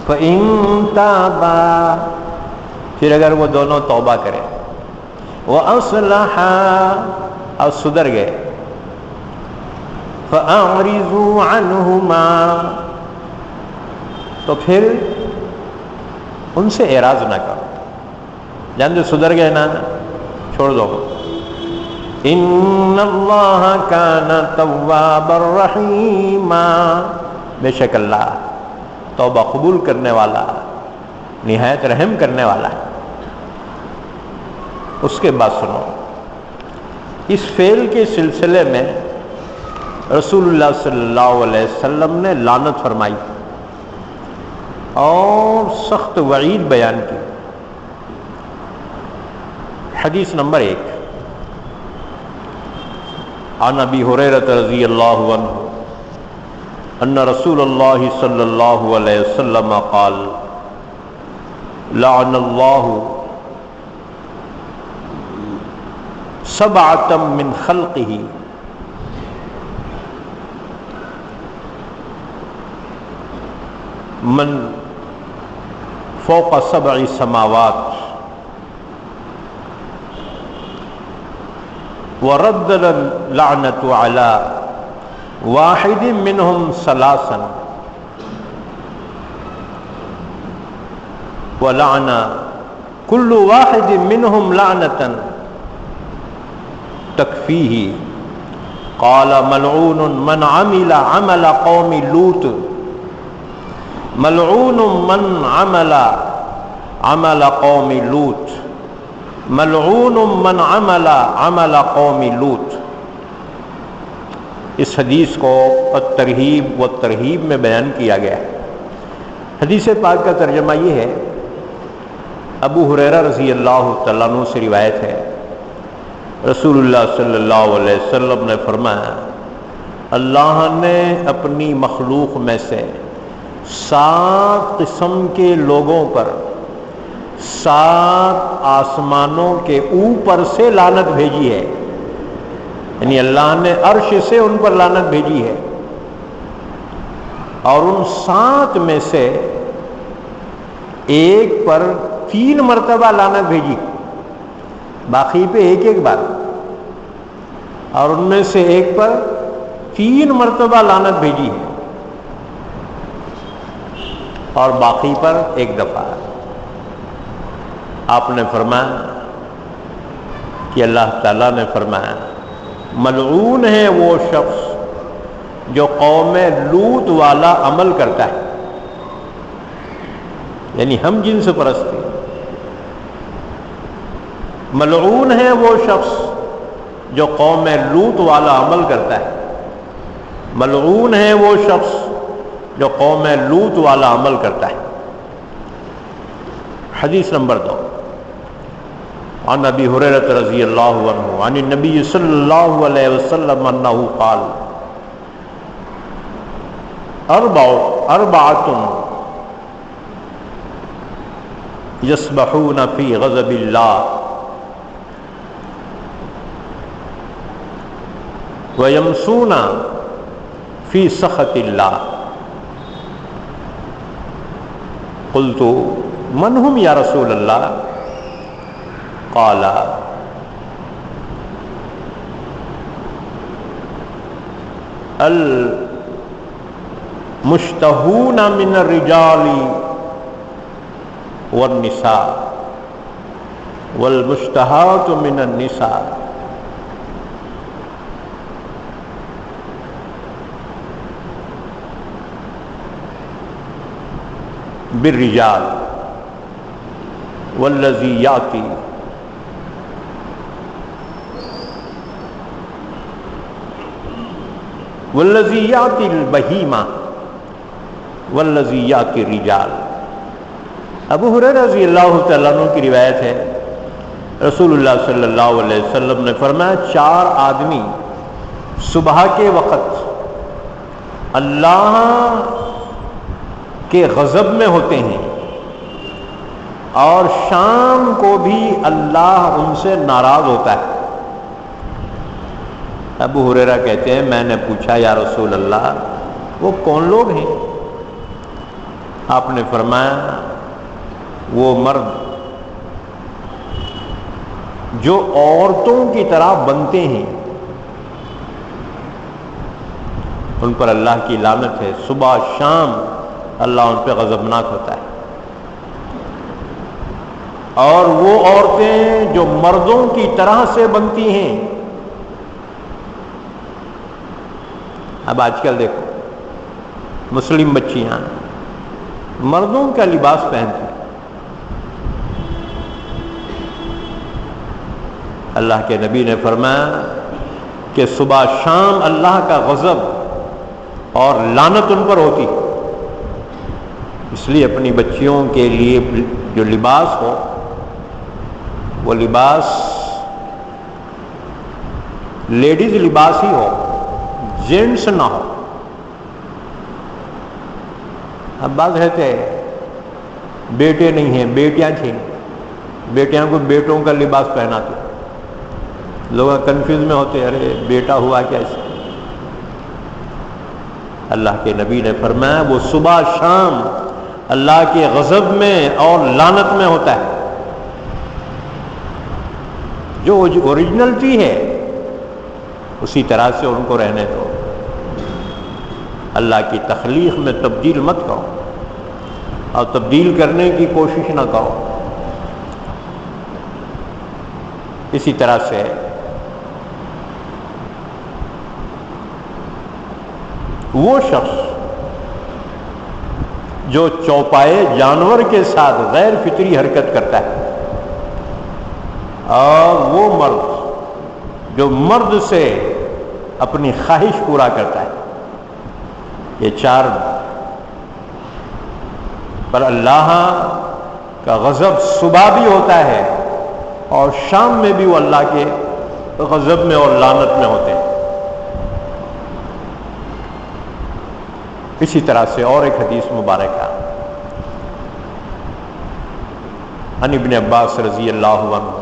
فَإِن تَابَا، پھر اگر وہ دونوں توبہ کرے، وَأَصْلَحَا، اور سدھر گئے، فَأَعْرِضُوا عَنْهُمَا، تو پھر ان سے اعراض نہ کرو، جان دے سدھر گئے نا، چھوڑ دو۔ اِنَّ اللَّهَ كَانَ تَوَّابًا رَحِيمًا، بے شک اللہ توبہ قبول کرنے والا، نہایت رحم کرنے والا ہے۔ اس کے بعد سنو، اس فعل کے سلسلے میں رسول اللہ صلی اللہ علیہ وسلم نے لعنت فرمائی اور سخت وعید بیان کی۔ حدیث نمبر 1، عن ابی ہریرہ رضی اللہ عنہ ان رسول اللہ صلی اللہ علیہ وسلم قال لعن اللہ سبعة من خلقه من فوق 7 سماوات وردد اللعنة على واحد منهم 3 ولعن كل واحد منهم لعنة تكفيه قال ملعون من عمل عمل قوم لوط ملعون من عمل عمل قوم لوط ملعون من عمل عمل قوم لوط۔ اس حدیث کو الترغیب والترہیب میں بیان کیا گیا ہے۔ حدیث پاک کا ترجمہ یہ ہے، ابو ہریرہ رضی اللہ تعالیٰ عنہ سے روایت ہے، رسول اللہ صلی اللہ علیہ وسلم نے فرمایا، اللہ نے اپنی مخلوق میں سے 7 قسم کے لوگوں پر 7 آسمانوں کے اوپر سے لعنت بھیجی ہے، یعنی اللہ نے عرش سے ان پر لعنت بھیجی ہے، اور ان 7 میں سے ایک پر 3 مرتبہ لعنت بھیجی، باقی پہ ایک بار، اور ان میں سے ایک پر 3 مرتبہ لعنت بھیجی ہے، اور باقی پر 1 دفعہ۔ آپ نے فرمایا کہ اللہ تعالیٰ نے فرمایا، ملعون ہے وہ شخص جو قوم لوط والا عمل کرتا ہے، یعنی ہم جنس پرستی۔ ملعون ہے وہ شخص جو قوم لوط والا عمل کرتا ہے، ملعون ہے وہ شخص جو قوم لوط والا عمل کرتا ہے۔ حدیث نمبر 2، عن ابی ہریرہ رضی اللہ عنہ عن النبی صلی اللہ علیہ وسلم انہ قال، اربعۃ یسبحون فی غضب اللہ وَيَمْسُونَ فِي سَخَطِ اللَّهِ۔ قُلْتُ مَنْ هُمْ يَا رَسُولَ اللَّهِ؟ قَالَ الْمُشْتَهُونَ مِنَ الرِّجَالِ وَالنِّسَاءِ وَالْمُشْتَهَاتُ مِنَ النِّسَاءِ بالرجال والذی یاتی البہیمہ والذی یاتی الرجال۔ ابو ہریرہ رضی اللہ تعالیٰ عنہ کی روایت ہے، رسول اللہ صلی اللہ علیہ وسلم نے فرمایا، 4 آدمی صبح کے وقت اللہ کے غضب میں ہوتے ہیں، اور شام کو بھی اللہ ان سے ناراض ہوتا ہے۔ ابو ہریرہ کہتے ہیں، میں نے پوچھا یا رسول اللہ وہ کون لوگ ہیں؟ آپ نے فرمایا، وہ مرد جو عورتوں کی طرح بنتے ہیں، ان پر اللہ کی لعنت ہے، صبح شام اللہ ان پہ غضبناک ہوتا ہے۔ اور وہ عورتیں جو مردوں کی طرح سے بنتی ہیں، اب آج کل دیکھو مسلم بچیاں مردوں کا لباس پہنتی ہیں، اللہ کے نبی نے فرمایا کہ صبح شام اللہ کا غضب اور لعنت ان پر ہوتی، اس لیے اپنی بچیوں کے لیے جو لباس ہو وہ لباس لیڈیز لباس ہی ہو، جینٹس نہ ہو۔ اب بات رہتے بیٹے نہیں ہیں، بیٹیاں تھیں، بیٹیاں کو بیٹوں کا لباس پہناتے، لوگ کنفیوز میں ہوتے، ارے بیٹا ہوا کیسے؟ اللہ کے نبی نے فرمایا وہ صبح شام اللہ کے غضب میں اور لعنت میں ہوتا ہے. جو اوریجنلٹی ہے اسی طرح سے ان کو رہنے دو. اللہ کی تخلیق میں تبدیل مت کرو اور تبدیل کرنے کی کوشش نہ کرو. اسی طرح سے وہ شخص جو چوپائے جانور کے ساتھ غیر فطری حرکت کرتا ہے، اور وہ مرد جو مرد سے اپنی خواہش پورا کرتا ہے، یہ چار پر اللہ کا غضب صبح بھی ہوتا ہے اور شام میں بھی وہ اللہ کے غضب میں اور لعنت میں ہوتے ہیں. اسی طرح سے اور ایک حدیث مبارکہ عن ابن عباس رضی اللہ عنہ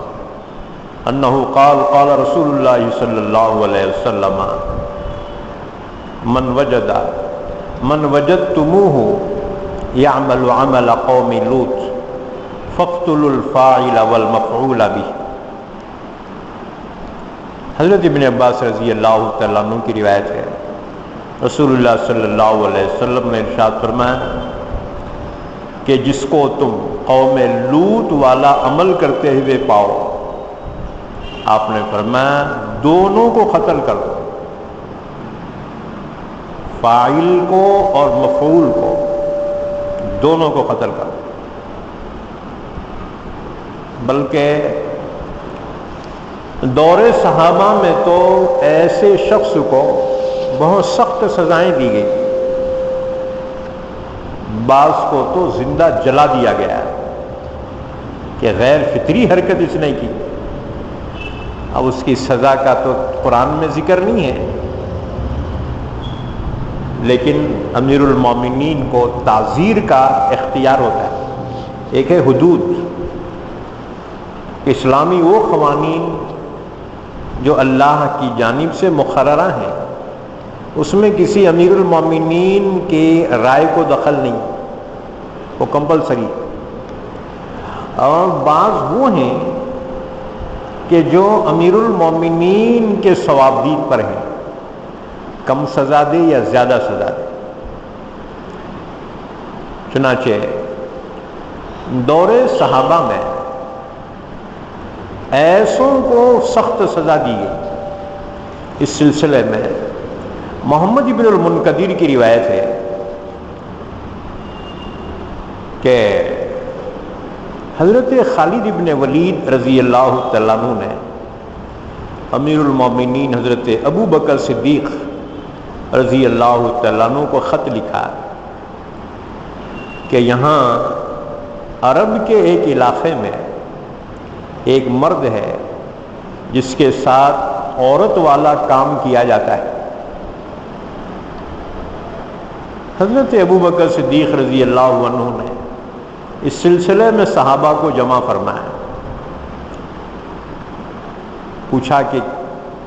انہ قال قال رسول اللہ صلی اللہ علیہ وسلم من وجدتموه يعمل عمل قوم لوط فاقتلوا الفاعل والمفعول به. حضرت ابن عباس رضی اللہ تعالیٰ عنہ کی روایت ہے، رسول اللہ صلی اللہ علیہ وسلم نے ارشاد فرمایا کہ جس کو تم قوم لوط والا عمل کرتے ہوئے پاؤ، آپ نے فرمایا دونوں کو قتل کر دو، فاعل کو اور مفعول کو، دونوں کو قتل کر دو. بلکہ دور صحابہ میں تو ایسے شخص کو بہت سخت سزائیں دی گئی، بعض کو تو زندہ جلا دیا گیا کہ غیر فطری حرکت اس نے کی. اب اس کی سزا کا تو قرآن میں ذکر نہیں ہے، لیکن امیر المومنین کو تعزیر کا اختیار ہوتا ہے. ایک ہے حدود، اسلامی وہ قوانین جو اللہ کی جانب سے مقررہ ہیں، اس میں کسی امیر المومنین کی رائے کو دخل نہیں، وہ کمپلسری. اور بعض وہ ہیں کہ جو امیر المومنین کے ثوابدید پر ہیں، کم سزا دے یا زیادہ سزا دے. چنانچہ دور صحابہ میں ایسوں کو سخت سزا دی گئی. اس سلسلے میں محمد ابن المنکدر کی روایت ہے کہ حضرت خالد ابن ولید رضی اللہ تعالیٰ عنہ نے امیر المومنین حضرت ابو بکر صدیق رضی اللہ تعالیٰ عنہ کو خط لکھا کہ یہاں عرب کے ایک علاقے میں ایک مرد ہے جس کے ساتھ عورت والا کام کیا جاتا ہے. حضرت ابو بکر صدیق رضی اللہ عنہ نے اس سلسلے میں صحابہ کو جمع فرمایا، پوچھا کہ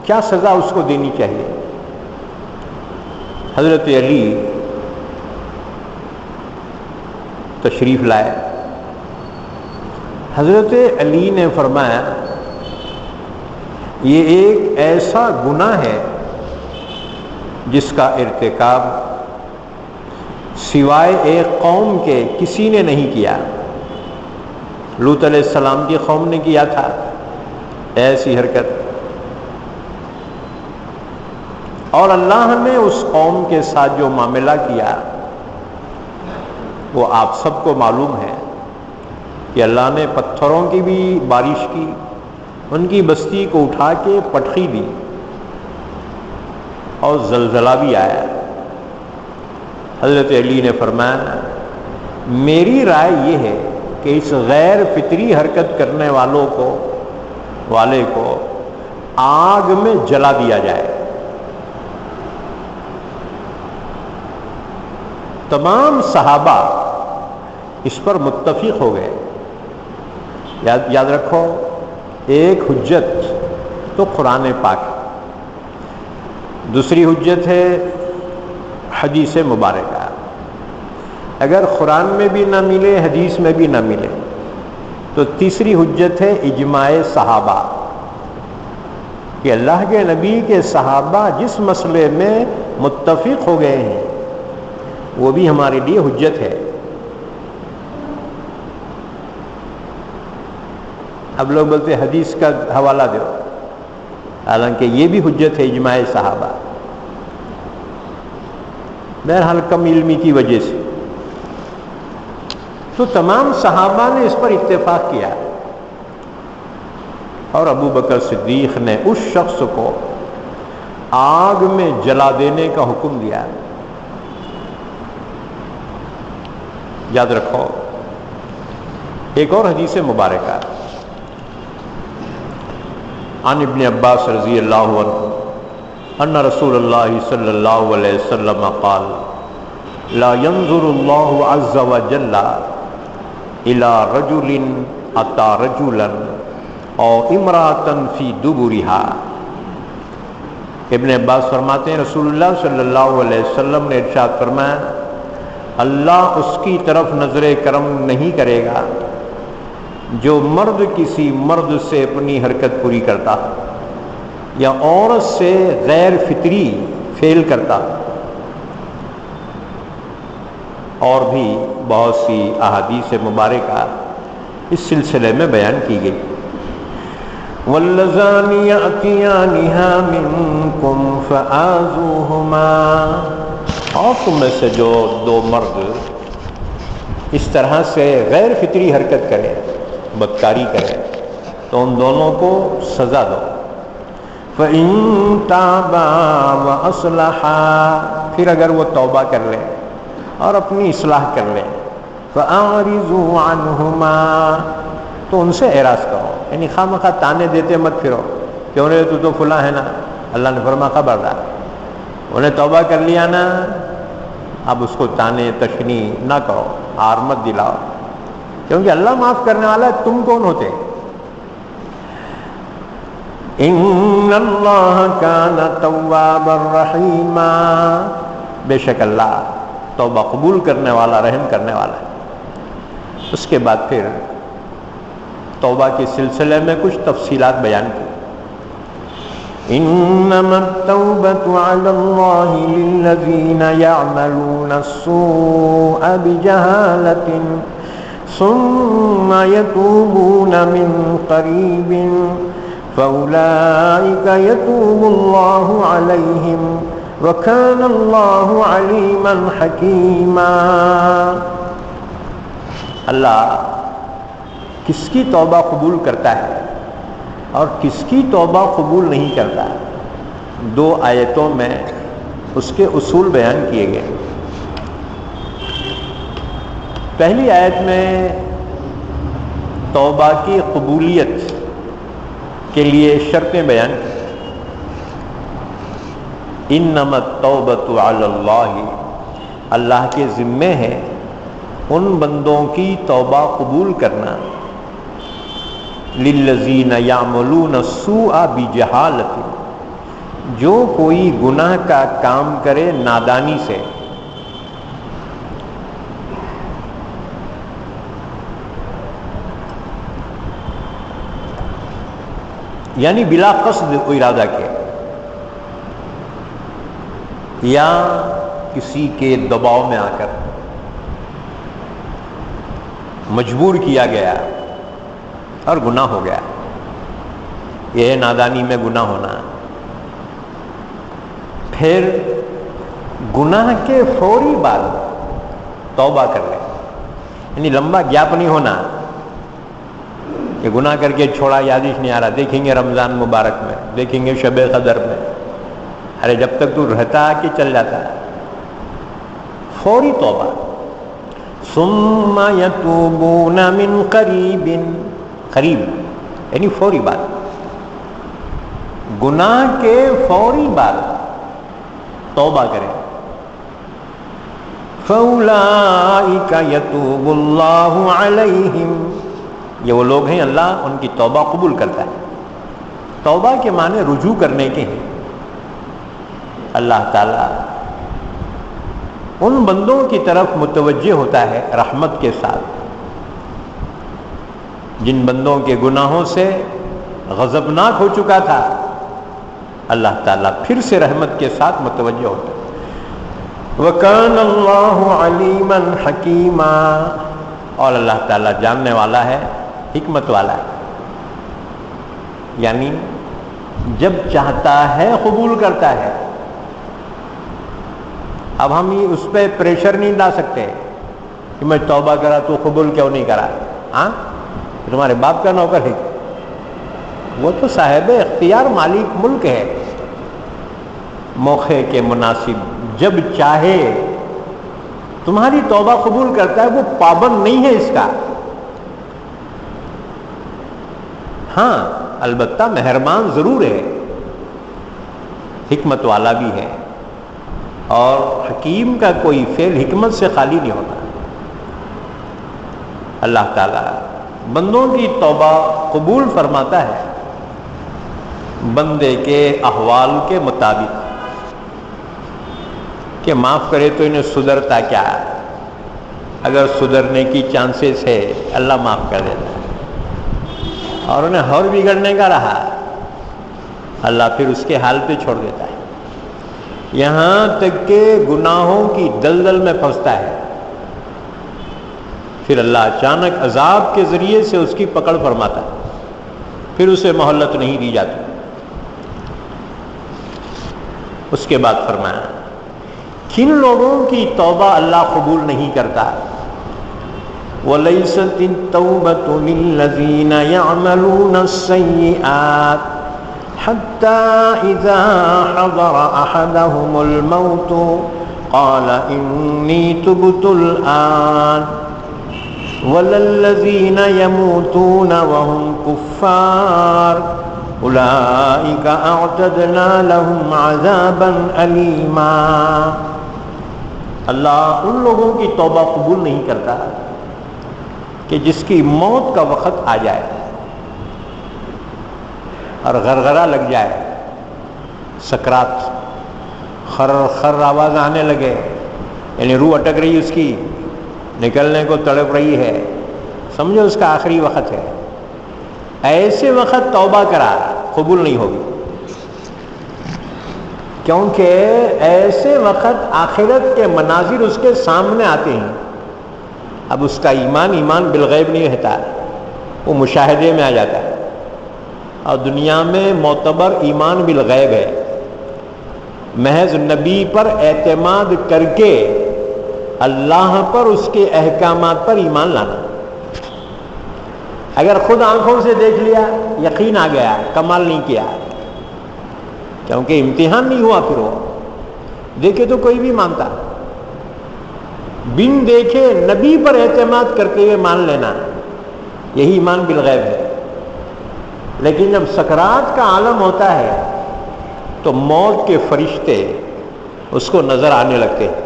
کیا سزا اس کو دینی چاہیے. حضرت علی تشریف لائے. حضرت علی نے فرمایا یہ ایک ایسا گناہ ہے جس کا ارتکاب سوائے ایک قوم کے کسی نے نہیں کیا. لوط علیہ السلام کی قوم نے کیا تھا ایسی حرکت، اور اللہ نے اس قوم کے ساتھ جو معاملہ کیا وہ آپ سب کو معلوم ہے کہ اللہ نے پتھروں کی بھی بارش کی، ان کی بستی کو اٹھا کے پٹخی دی اور زلزلہ بھی آیا. حضرت علی نے فرمایا میری رائے یہ ہے کہ اس غیر فطری حرکت کرنے والے کو آگ میں جلا دیا جائے. تمام صحابہ اس پر متفق ہو گئے. یاد رکھو، ایک حجت تو قرآن پاک، دوسری حجت ہے حدیث مبارکہ. اگر قرآن میں بھی نہ ملے، حدیث میں بھی نہ ملے، تو تیسری حجت ہے اجماع صحابہ، کہ اللہ کے نبی کے صحابہ جس مسئلے میں متفق ہو گئے ہیں وہ بھی ہمارے لیے حجت ہے۔ اب لوگ بولتے ہیں حدیث کا حوالہ دو، حالانکہ یہ بھی حجت ہے اجماع صحابہ، بہرحال کم علمی کی وجہ سے۔ تو تمام صحابہ نے اس پر اتفاق کیا، اور ابو بکر صدیق نے اس شخص کو آگ میں جلا دینے کا حکم دیا۔ یاد رکھو ایک اور حدیث مبارکہ عن ابن عباس رضی اللہ عنہ ان رسول اللہ صلی اللہ علیہ وسلم قال لا ينظر الله عز وجل الى رجل اتى رجلا او امرأة فی دبرها۔ ابن عباس فرماتے ہیں رسول اللہ صلی اللہ علیہ وسلم نے ارشاد فرمایا اللہ اس کی طرف نظر کرم نہیں کرے گا جو مرد کسی مرد سے اپنی حرکت پوری کرتا یا عورت سے غیر فطری فعل کرتا۔ اور بھی بہت سی احادیث مبارکہ اس سلسلے میں بیان کی گئی۔ واللذان یأتیانها منکم فآذوہما، اور تم میں سے جو دو مرد اس طرح سے غیر فطری حرکت کرے، بدکاری کرے، تو ان دونوں کو سزا دو۔ فَإِن تَابَا وَأَصْلَحَا، پھر اگر وہ توبہ کر لیں اور اپنی اصلاح کر لیں، فَأَعْرِضُوا عَنْهُمَا، تو ان سے اعراض کرو، یعنی خواہ مخواہ تانے دیتے مت پھرو، کیوں نہیں تو فلاں ہے نا، اللہ نے فرمایا خبردار، انہیں توبہ کر لیا نا، اب اس کو تانے تشنی نہ کرو، آر مت دلاؤ، کیونکہ اللہ معاف کرنے والا ہے، تم کون ہوتے؟ ان اللہ کان توابا رحیما، بے شک اللہ توبہ قبول کرنے والا، رحم کرنے والا ہے۔ اس کے بعد پھر توبہ کے سلسلے میں کچھ تفصیلات بیان کی۔ انما التوبة على الله للذين يعملون السوء بجهالة ثم يتوبون من قريب فأولئك يتوب الله عليهم وكان الله عليما حكيما۔ اللہ کس کی توبہ قبول کرتا ہے اور کس کی توبہ قبول نہیں کرتا ہے، دو آیتوں میں اس کے اصول بیان کیے گئے۔ پہلی آیت میں توبہ کی قبولیت کے لیے شرطیں بیان کی۔ انما التوبۃ علی اللہ، اللہ کے ذمے ہے ان بندوں کی توبہ قبول کرنا، للذین یعملون السوء بجہالۃ، جو کوئی گناہ کا کام کرے نادانی سے، یعنی بلا قصد ارادہ کے، یا کسی کے دباؤ میں آ کر مجبور کیا گیا اور گناہ ہو گیا، یہ ہے نادانی میں گناہ ہونا۔ پھر گناہ کے فوری بعد توبہ کر لیں، یعنی لمبا گیپ نہیں ہونا کہ گناہ کر کے چھوڑا، یادش نہیں آ رہا، دیکھیں گے رمضان مبارک میں، دیکھیں گے شب قدر میں، ارے جب تک تو رہتا کہ چل جاتا ہے۔ فوری توبہ۔ ثم یتوبون من قریب، قریب یعنی فوری بات، گناہ کے فوری بعد توبہ کریں۔ فَأُولَئِكَ يَتُوبُ اللَّهُ عَلَيْهِمْ، یہ وہ لوگ ہیں اللہ ان کی توبہ قبول کرتا ہے۔ توبہ کے معنی رجوع کرنے کے ہیں۔ اللہ تعالیٰ ان بندوں کی طرف متوجہ ہوتا ہے رحمت کے ساتھ جن بندوں کے گناہوں سے غضبناک ہو چکا تھا، اللہ تعالیٰ پھر سے رحمت کے ساتھ متوجہ ہوتا ہے۔ وَكَانَ اللَّهُ عَلِيمًا حَكِيمًا، اور اللہ تعالیٰ جاننے والا ہے، حکمت والا ہے، یعنی جب چاہتا ہے قبول کرتا ہے۔ اب ہم یہ اس پہ پریشر نہیں ڈال سکتے کہ میں توبہ کرا تو قبول کیوں نہیں کرا، ہاں تمہارے باپ کا نوکر ہے، وہ تو صاحب اختیار مالک ملک ہے، موقع کے مناسب جب چاہے تمہاری توبہ قبول کرتا ہے، وہ پابند نہیں ہے اس کا۔ ہاں البتہ مہربان ضرور ہے، حکمت والا بھی ہے، اور حکیم کا کوئی فعل حکمت سے خالی نہیں ہوتا۔ اللہ تعالیٰ بندوں کی توبہ قبول فرماتا ہے بندے کے احوال کے مطابق، کہ معاف کرے تو انہیں سدھرتا کیا ہے، اگر سدھرنے کی چانسز ہے اللہ معاف کر دیتا ہے، اور انہیں اور بگڑنے کا رہا اللہ پھر اس کے حال پہ چھوڑ دیتا ہے، یہاں تک کہ گناہوں کی دلدل میں پھنستا ہے، پھر اللہ اچانک عذاب کے ذریعے سے اس کی پکڑ فرماتا ہے، پھر اسے مہلت نہیں دی جاتی۔ اس کے بعد فرمایا کن لوگوں کی توبہ اللہ قبول نہیں کرتا؟ وَلَيْسَتِ التَّوْبَةُ لِلَّذِينَ يَعْمَلُونَ السَّيِّئَاتِ حَتَّى إِذَا حَضَرَ أَحَدَهُمُ الْمَوْتُ قَالَ إِنِّي تُبْتُ الْآنَ وَلَا الَّذِينَ يَمُوتُونَ وَهُمْ كُفَّارٌ أُولَئِكَ أَعْتَدْنَا لَهُمْ عَذَابًا أَلِيمًا۔ اللہ ان لوگوں کی توبہ قبول نہیں کرتا کہ جس کی موت کا وقت آ جائے اور غرغرہ لگ جائے، سکرات، خر خر آواز آنے لگے، یعنی روح اٹک رہی اس کی، نکلنے کو تڑپ رہی ہے، سمجھو اس کا آخری وقت ہے، ایسے وقت توبہ کرا قبول نہیں ہوگی، کیونکہ ایسے وقت آخرت کے مناظر اس کے سامنے آتے ہیں۔ اب اس کا ایمان بالغیب نہیں رہتا، وہ مشاہدے میں آ جاتا ہے، اور دنیا میں معتبر ایمان بالغیب ہے محض نبی پر اعتماد کر کے اللہ پر، اس کے احکامات پر ایمان لانا۔ اگر خود آنکھوں سے دیکھ لیا یقین آ گیا، کمال نہیں کیا، کیونکہ امتحان نہیں ہوا، پھر وہ دیکھے تو کوئی بھی مانتا، بن دیکھے نبی پر اعتماد کرتے ہوئے مان لینا، یہی ایمان بالغیب ہے۔ لیکن جب سکرات کا عالم ہوتا ہے تو موت کے فرشتے اس کو نظر آنے لگتے ہیں،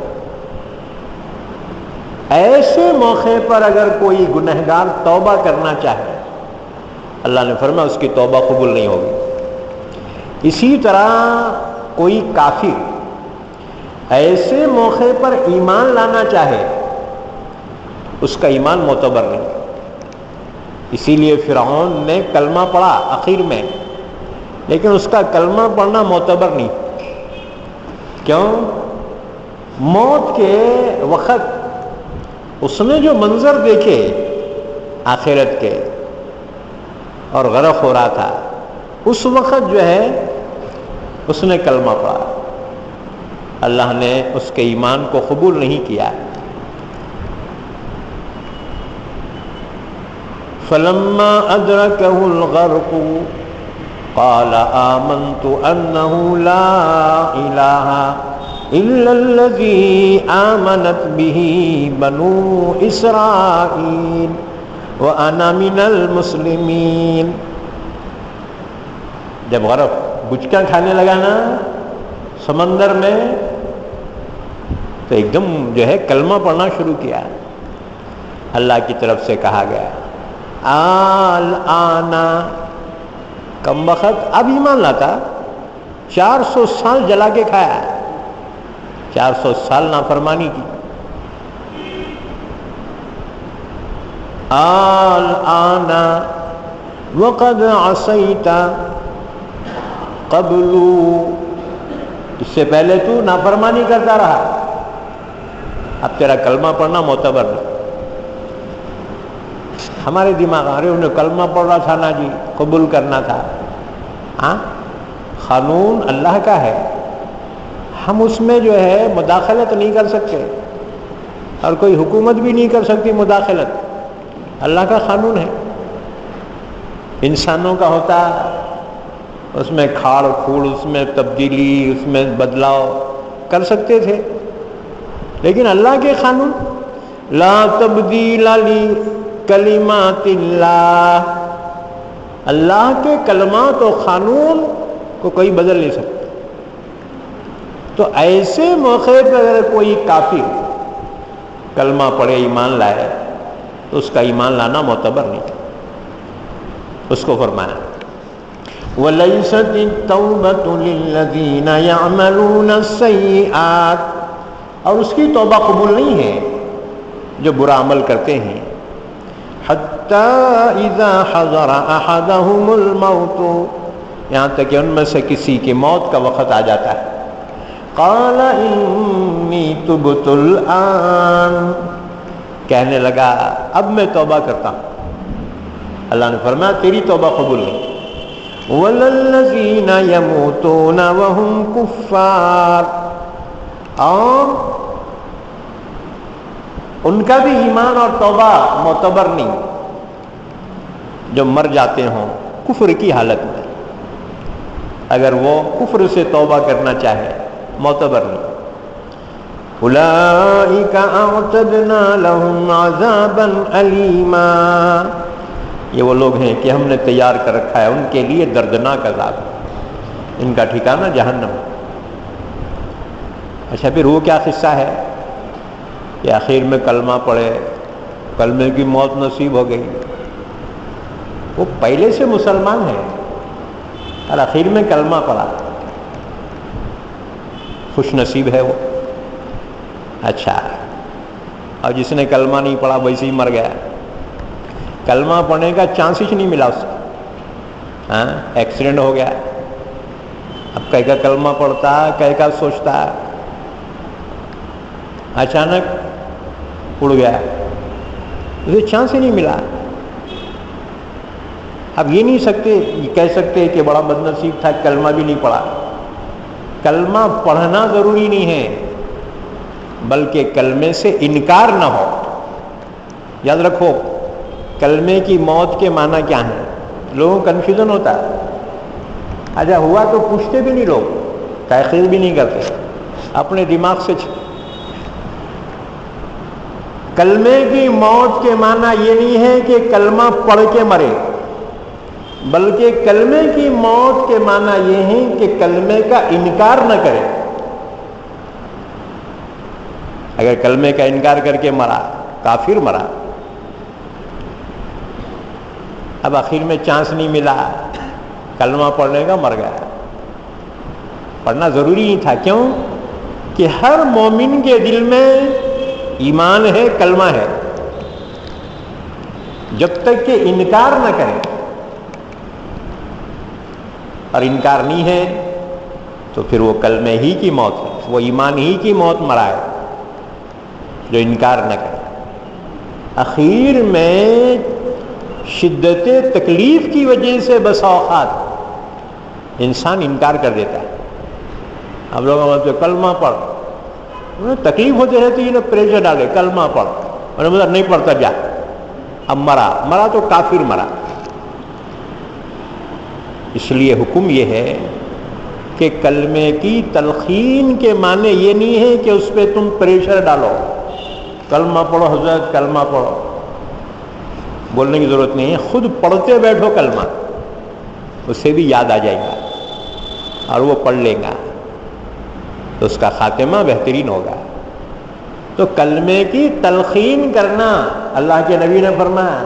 ایسے موقع پر اگر کوئی گنہگار توبہ کرنا چاہے، اللہ نے فرمایا اس کی توبہ قبول نہیں ہوگی۔ اسی طرح کوئی کافر ایسے موقع پر ایمان لانا چاہے، اس کا ایمان معتبر نہیں۔ اسی لیے فرعون نے کلمہ پڑھا آخر میں، لیکن اس کا کلمہ پڑھنا معتبر نہیں۔ کیوں؟ موت کے وقت اس نے جو منظر دیکھے آخرت کے اور غرق ہو رہا تھا، اس وقت جو ہے اس نے کلمہ پڑھا، اللہ نے اس کے ایمان کو قبول نہیں کیا۔ فلما أدركه الغرق قال آمنت أنه لا إله إلا الذي آمنت به بنو إسرائيل وأنا من المسلمين۔ جب غرق بچکا کھانے لگا نا سمندر میں، تو ایک دم جو ہے کلمہ پڑھنا شروع کیا، اللہ کی طرف سے کہا گیا آنا، کم وقت اب ایمان لاتا، 400 سال جلا کے کھایا، 400 سال نافرمانی کی. الآن وقد عصیت قبل، اس سے پہلے تو نافرمانی کرتا رہا، اب تیرا کلمہ پڑھنا معتبر نہیں. ہمارے دماغ ارے انہیں کلمہ پڑھ رہا تھا نا جی، قبول کرنا تھا. ہاں قانون اللہ کا ہے، ہم اس میں جو ہے مداخلت نہیں کر سکتے، اور کوئی حکومت بھی نہیں کر سکتی مداخلت. اللہ کا قانون ہے. انسانوں کا ہوتا اس میں کھاڑ کھوڑ، اس میں تبدیلی، اس میں بدلاؤ کر سکتے تھے، لیکن اللہ کے قانون لا تبدیل لکلمات اللہ، اللہ کے کلمات و قانون کو کوئی بدل نہیں سکتا. تو ایسے موقع پہ اگر کوئی کافر کلمہ پڑھے ایمان لائے تو اس کا ایمان لانا معتبر نہیں. اس کو فرمایا وَلَيْسَتِ التَّوْبَةُ لِلَّذِينَ يَعْمَلُونَ السَّيِّئَاتِ، اور اس کی توبہ قبول نہیں ہے جو برا عمل کرتے ہیں. حَتَّى إِذَا حَضَرَ أَحَدَهُمُ الْمَوْتُ، یہاں تک کہ ان میں سے کسی کی موت کا وقت آ جاتا ہے. قَالَ إِنِّي تُبْتُ الْآنَ، کہنے لگا اب میں توبہ کرتا ہوں. اللہ نے فرمایا تیری توبہ قبول نہیں. وَلَلَّذِينَ يَمُوتُونَ وَهُمْ كُفَّارٌ، اور ان کا بھی ایمان اور توبہ معتبر نہیں جو مر جاتے ہوں کفر کی حالت میں. اگر وہ کفر سے توبہ کرنا چاہے معتبر نہیں. اولئک اعتدنا لهم عذابا الیما، یہ وہ لوگ ہیں کہ ہم نے تیار کر رکھا ہے ان کے لیے دردناک عذاب، ان کا ٹھکانہ جہنم. اچھا پھر وہ کیا قصہ ہے کہ آخر میں کلمہ پڑھے، کلمے کی موت نصیب ہو گئی. وہ پہلے سے مسلمان ہے اور آخر میں کلمہ پڑھا، خوش نصیب ہے وہ. اچھا، اور جس نے کلمہ نہیں پڑھا ویسے ہی مر گیا، کلمہ پڑھنے کا چانس ہی نہیں ملا اس کو. ہاں ایکسیڈنٹ ہو گیا، اب کہے کا کلمہ پڑھتا، کہے کا سوچتا، اچانک اڑ گیا، اسے چانس ہی نہیں ملا. اب یہ نہیں سکتے کہہ سکتے کہ بڑا بد نصیب تھا کلمہ بھی نہیں پڑھا. کلمہ پڑھنا ضروری نہیں ہے، بلکہ کلمے سے انکار نہ ہو. یاد رکھو کلمے کی موت کے معنی کیا ہیں، لوگوں کو کنفیوژن ہوتا ہے. اچھا ہوا تو پوچھتے بھی نہیں، لوگ تحقیق بھی نہیں کرتے، اپنے دماغ سے کلمے کی موت کے معنی یہ نہیں ہے کہ کلمہ پڑھ کے مرے، بلکہ کلمے کی موت کے معنی یہ ہے کہ کلمے کا انکار نہ کرے. اگر کلمے کا انکار کر کے مرا، کافر مرا، اب آخر میں چانس نہیں ملا کلمہ پڑھنے کا، مر گیا. پڑھنا ضروری نہیں تھا. کیوں کہ ہر مومن کے دل میں ایمان ہے، کلمہ ہے. جب تک کہ انکار نہ کرے، اور انکار نہیں ہے تو پھر وہ کلمے ہی کی موت ہے، وہ ایمان ہی کی موت مرا ہے جو انکار نہ کرے. اخیر میں شدت تکلیف کی وجہ سے بس اوقات انسان انکار کر دیتا ہے. اب لوگ کلمہ پڑھ، انہیں تکلیف ہوتی رہتی ہے، پریشر ڈالے کلمہ پڑھ، انہوں نے بولا نہیں پڑھتا جا. اب مرا تو کافر مرا. اس لیے حکم یہ ہے کہ کلمے کی تلقین کے معنی یہ نہیں ہے کہ اس پہ تم پریشر ڈالو، کلمہ پڑھو حضرت کلمہ پڑھو، بولنے کی ضرورت نہیں ہے. خود پڑھتے بیٹھو کلمہ، اسے بھی یاد آ جائے گا اور وہ پڑھ لے گا تو اس کا خاتمہ بہترین ہوگا. تو کلمے کی تلقین کرنا، اللہ کے نبی نے فرمایا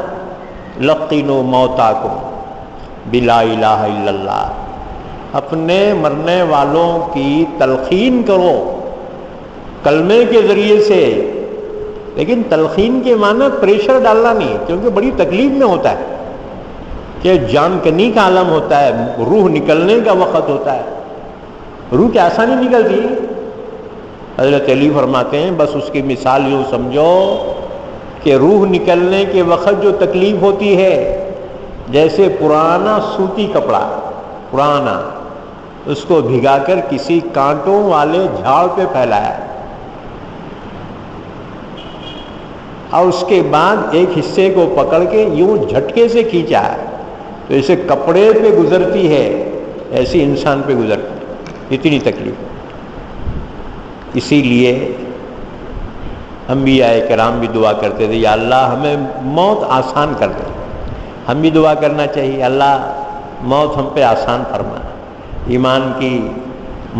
لقینوا موتاکم بلا الہ الا اللہ، اپنے مرنے والوں کی تلقین کرو کلمے کے ذریعے سے، لیکن تلقین کے معنی پریشر ڈالنا نہیں، کیونکہ بڑی تکلیف میں ہوتا ہے کہ جان کنی کا عالم ہوتا ہے، روح نکلنے کا وقت ہوتا ہے، روح کی آسانی نکلتی ہے۔ حضرت علی فرماتے ہیں بس اس کی مثال یوں سمجھو کہ روح نکلنے کے وقت جو تکلیف ہوتی ہے، جیسے پرانا سوتی کپڑا، پرانا، اس کو بھگا کر کسی کانٹوں والے جھاڑ پہ پھیلایا اور اس کے بعد ایک حصے کو پکڑ کے یوں جھٹکے سے کھینچا ہے، تو اسے کپڑے پہ گزرتی ہے ایسی انسان پہ گزرتی، اتنی تکلیف۔ اسی لیے انبیاء کرام بھی دعا کرتے تھے یا اللہ ہمیں موت آسان کر دے، ہم بھی دعا کرنا چاہیے اللہ موت ہم پہ آسان فرما، ایمان کی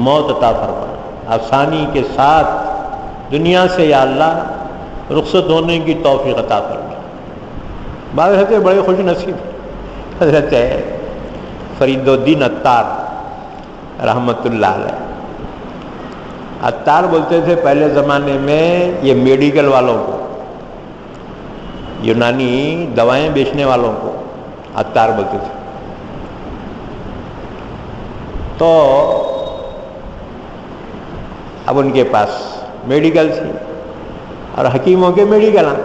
موت عطا فرما، آسانی کے ساتھ دنیا سے یا اللہ رخصت ہونے کی توفیق عطا فرما۔ بعض حضرت بڑے خوش نصیب، حضرت فرید الدین عطار رحمۃ اللہ علیہ، عطار بولتے تھے پہلے زمانے میں یہ میڈیکل والوں کو، یونانی دوائیں بیچنے والوں کو عطار بولتے تھے۔ تو اب ان کے پاس میڈیکل تھی اور حکیموں کے میڈیکل ہیں،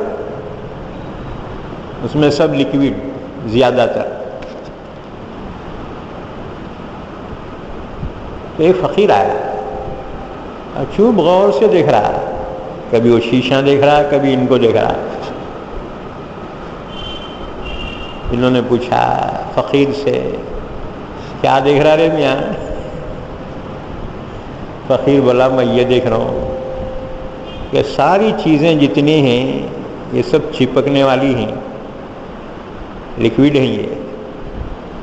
اس میں سب لکوڈ زیادہ تر۔ تو ایک فقیر آیا، خوب غور سے دیکھ رہا ہے، کبھی وہ شیشہ دیکھ رہا ہے، کبھی ان کو دیکھ رہا ہے۔ انہوں نے پوچھا فقیر سے کیا دیکھ رہا رے میاں؟ فقیر بولا میں یہ دیکھ رہا ہوں کہ ساری چیزیں جتنی ہیں یہ سب چپکنے والی ہیں، لکوڈ ہیں یہ،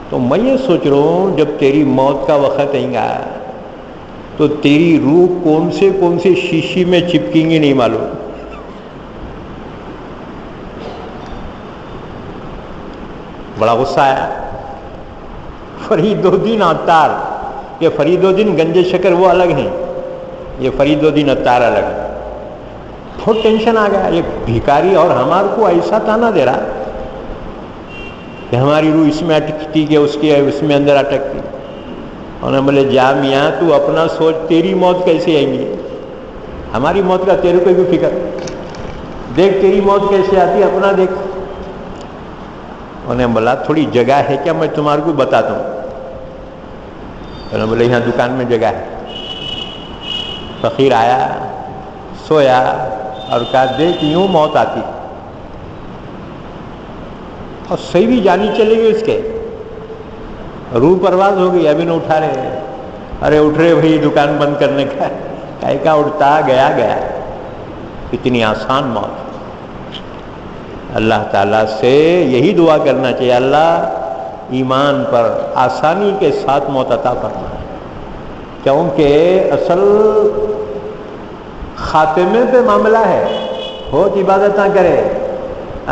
تو میں یہ سوچ رہا ہوں جب تیری موت کا وقت آئے گا تو تیری روح کون سے شیشی میں چپکیں گی نہیں معلوم۔ بڑا غصہ آیا۔ فرید الدین عطار، یہ فرید الدین گنج شکر وہ الگ ہیں، یہ فرید الدین عطار الگ ہیں۔ بہت ٹینشن آ گیا، یہ بھیکاری اور ہمارے کو ایسا تانا دے رہا کہ ہماری روح اس میں اٹکتی کہ اس کی اس میں اندر اٹکتی۔ انہوں نے بولے جا میاں تو اپنا سوچ، تیری موت کیسے آئیں گی؟ ہماری موت کا تیرے کو بھی فکر، دیکھ تیری موت کیسے آتی ہے، اپنا دیکھ۔ انہوں نے بولا تھوڑی جگہ ہے کیا میں تمہارے کو بتاتا ہوں؟ انہوں نے بولے یہاں دکان میں جگہ ہے۔ فقیر آیا، سویا اور کہا دیکھ یوں موت آتی، اور صحیح بھی جانی چلے گی اس کے، روح پرواز ہو گئی، ابھی نہ اٹھا رہے، ارے اٹھ رہے بھائی دکان بند کرنے کا، کہے کا اٹھتا گیا۔ اتنی آسان موت۔ اللہ تعالیٰ سے یہی دعا کرنا چاہیے اللہ ایمان پر آسانی کے ساتھ موت عطا فرما، کیونکہ اصل خاتمے پہ معاملہ ہے۔ بہت عبادتاں کرے،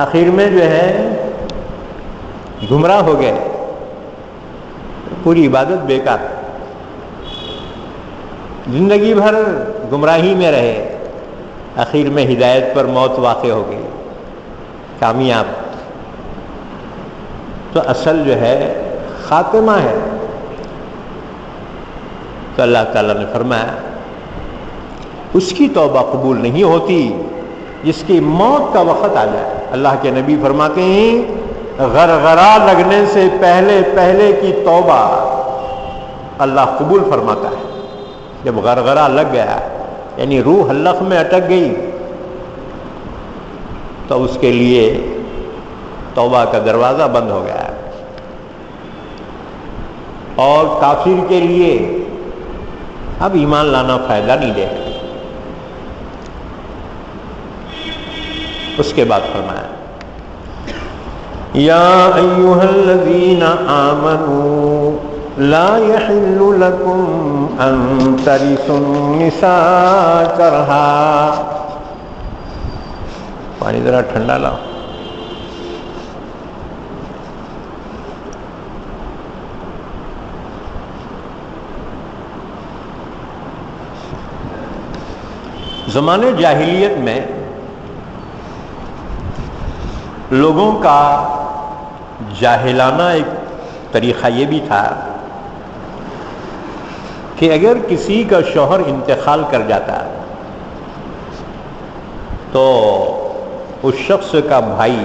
آخر میں جو ہے گمراہ ہو گئے، پوری عبادت بیکار، زندگی بھر گمراہی میں رہے، آخر میں ہدایت پر موت واقع ہو گئی، کامیاب۔ تو اصل جو ہے خاتمہ ہے۔ تو اللہ تعالیٰ نے فرمایا اس کی توبہ قبول نہیں ہوتی جس کی موت کا وقت آ جائے۔ اللہ کے نبی فرماتے ہیں غرغرہ لگنے سے پہلے کی توبہ اللہ قبول فرماتا ہے۔ جب غرغرہ لگ گیا یعنی روح حلق میں اٹک گئی تو اس کے لیے توبہ کا دروازہ بند ہو گیا، اور کافر کے لیے اب ایمان لانا فائدہ نہیں دے۔ اس کے بعد فرمایا یا ایھا الذین آمنوا لا یحل لکم ان ترثوا النساء کرہا۔ پانی ذرا ٹھنڈا لاؤ۔ زمانے جاہلیت میں لوگوں کا جاہلانہ ایک طریقہ یہ بھی تھا کہ اگر کسی کا شوہر انتقال کر جاتا تو اس شخص کا بھائی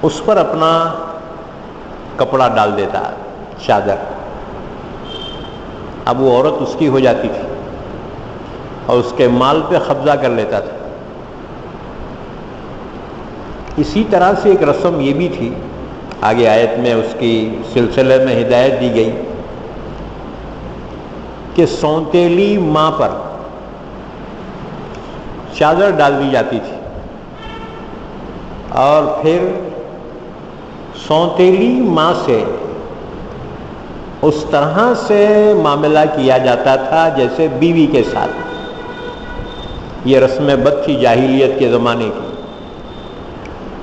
اس پر اپنا کپڑا ڈال دیتا، چادر. اب وہ عورت اس کی ہو جاتی تھی اور اس کے مال پہ قبضہ کر لیتا تھا. اسی طرح سے ایک رسم یہ بھی تھی، آگے آیت میں اس کی سلسلے میں ہدایت دی گئی کہ سونتیلی ماں پر چادر ڈال دی جاتی تھی اور پھر سونتیلی ماں سے اس طرح سے معاملہ کیا جاتا تھا جیسے بیوی کے ساتھ. یہ رسم بد تھی جاہلیت کے زمانے کی.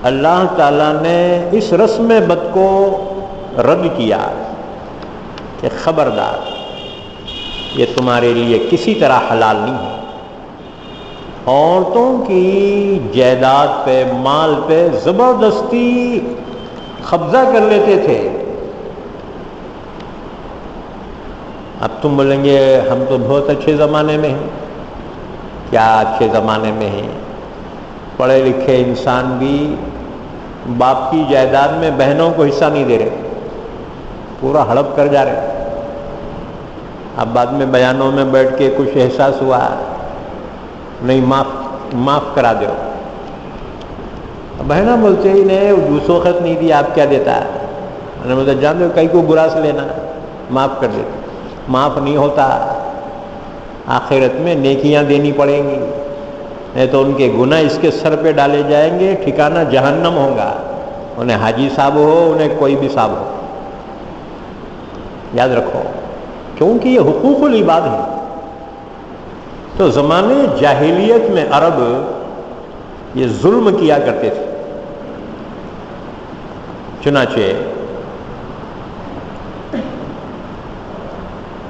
اللہ تعالیٰ نے اس رسم بد کو رد کیا کہ خبردار، یہ تمہارے لیے کسی طرح حلال نہیں ہے. عورتوں کی جائیداد پہ، مال پہ زبردستی قبضہ کر لیتے تھے. اب تم بولیں گے ہم تو بہت اچھے زمانے میں ہیں. کیا اچھے زمانے میں ہیں؟ پڑھے لکھے انسان بھی باپ کی جائیداد میں بہنوں کو حصہ نہیں دے رہے، پورا ہڑپ کر جا رہے. اب بعد میں بیانوں میں بیٹھ کے کچھ احساس ہوا، نہیں معاف کرا دو. بہنا بولتے ہی نہیں، دوسروں خط نہیں دیا، آپ کیا دیتا ہے؟ میں نے بولتا جان دو کئی کو برا سے لینا، معاف کر دیتے. معاف نہیں ہوتا، آخرت میں نیکیاں دینی پڑیں گی، نہیں تو ان کے گناہ اس کے سر پہ ڈالے جائیں گے. ٹھکانہ جہنم ہوگا، انہیں حاجی صاحب ہو، انہیں کوئی بھی صاحب ہو. یاد رکھو، کیونکہ یہ حقوق العباد ہے. تو زمانے جاہلیت میں عرب یہ ظلم کیا کرتے تھے. چنانچہ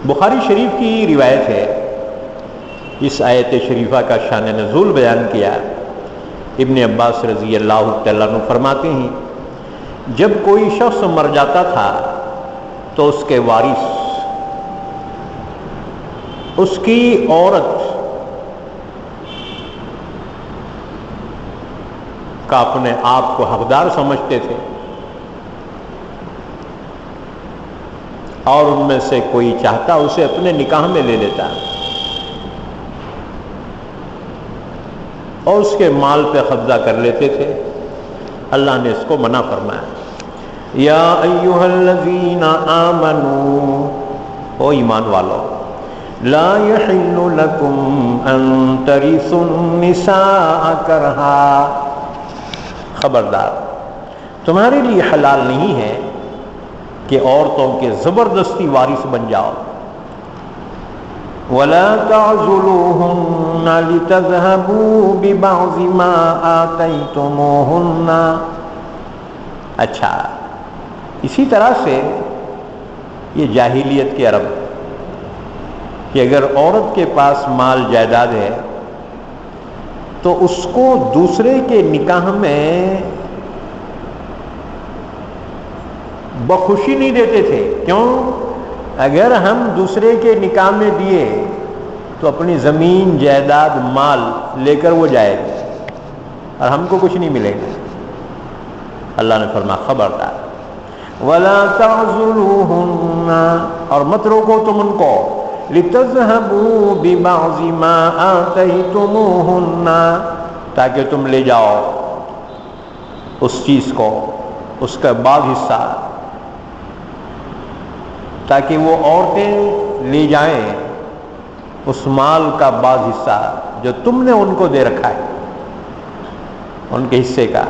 بخاری شریف کی روایت ہے، اس آیت شریفہ کا شان نزول بیان کیا. ابن عباس رضی اللہ تعالیٰ عنہ فرماتے ہیں جب کوئی شخص مر جاتا تھا تو اس کے وارث اس کی عورت کا اپنے آپ کو حقدار سمجھتے تھے اور ان میں سے کوئی چاہتا اسے اپنے نکاح میں لے لیتا اور اس کے مال پہ قبضہ کر لیتے تھے. اللہ نے اس کو منع فرمایا. یا ایھا الذین آمنوا، او ایمان والو، لا یحل لکم ان ترثوا النساء کرہا، خبردار تمہارے لیے حلال نہیں ہے کہ عورتوں کے زبردستی وارث بن جاؤ. وَلَا تَعْضُلُوهُنَّ لِتَذْهَبُوا بِبَعْضِ مَا آتَيْتُمُوهُنَّ. اچھا، اسی طرح سے یہ جاہلیت کے عرب کہ اگر عورت کے پاس مال جائیداد ہے تو اس کو دوسرے کے نکاح میں بخوشی نہیں دیتے تھے. کیوں؟ اگر ہم دوسرے کے نکاح میں دیے تو اپنی زمین جائیداد مال لے کر وہ جائے گا اور ہم کو کچھ نہیں ملے گا. اللہ نے فرمایا خبردار، وَلَا تَعْضُلُوهُنَّ، اور مت روکو تم ان کو، لِتَذْهَبُوا بِبَعْضِ مَا آتَيْتُمُوهُنَّ، تاکہ تم لے جاؤ اس چیز کو، اس کا بعض حصہ، تاکہ وہ عورتیں لے جائیں اس مال کا بعض حصہ جو تم نے ان کو دے رکھا ہے، ان کے حصے کا.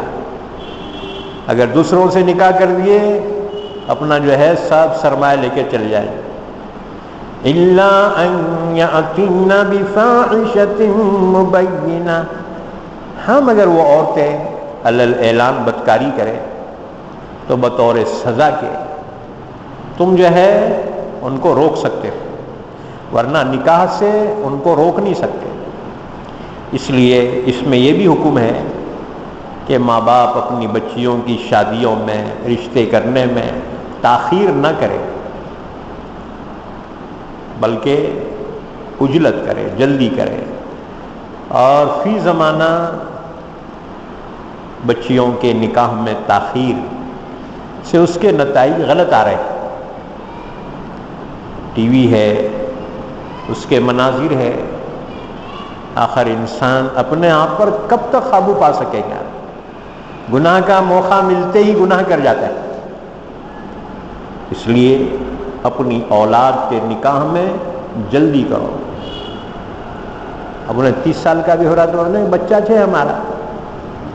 اگر دوسروں سے نکاح کر دیے اپنا جو ہے سب سرمایہ لے کے چلے جائیں. إِلَّا أَن يَأْتِينَ بِفَاحِشَةٍ مُبَيِّنَةٍ، ہاں مگر وہ عورتیں علی اعلان بدکاری کریں تو بطور سزا کے تم جو ہے ان کو روک سکتے ہو. ورنہ نکاح سے ان کو روک نہیں سکتے۔ اس لیے اس میں یہ بھی حکم ہے کہ ماں باپ اپنی بچیوں کی شادیوں میں، رشتے کرنے میں تاخیر نہ کرے، بلکہ عجلت کرے، جلدی کرے، اور فی زمانہ بچیوں کے نکاح میں تاخیر سے اس کے نتائج غلط آ رہے ہیں۔ ٹی وی ہے، اس کے مناظر ہے، آخر انسان اپنے آپ پر کب تک قابو پا سکے گا؟ گناہ کا موقع ملتے ہی گناہ کر جاتا ہے۔ اس لیے اپنی اولاد کے نکاح میں جلدی کرو۔ اب انہیں 30 سال کا بھی ہو رہا تو انہیں بچہ ہے ہمارا،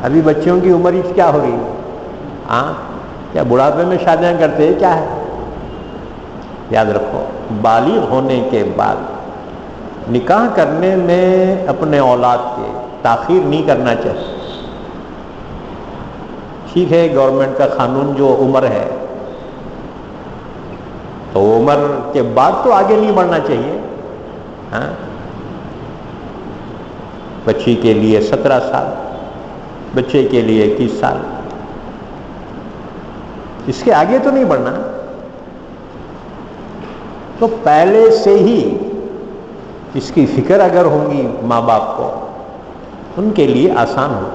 ابھی بچیوں کی عمر کیا ہو رہی ہے؟ ہاں، کیا بڑھاپے میں شادیاں کرتے ہیں کیا ہے؟ یاد رکھو، بالغ ہونے کے بعد نکاح کرنے میں اپنے اولاد کے تاخیر نہیں کرنا چاہیے۔ ٹھیک ہے، گورنمنٹ کا قانون جو عمر ہے تو عمر کے بعد تو آگے نہیں بڑھنا چاہیے۔ ہاں، بچی کے لیے 17 سال، بچے کے لیے 21 سال، اس کے آگے تو نہیں بڑھنا۔ تو پہلے سے ہی اس کی فکر اگر ہوگی ماں باپ کو، ان کے لیے آسان ہو۔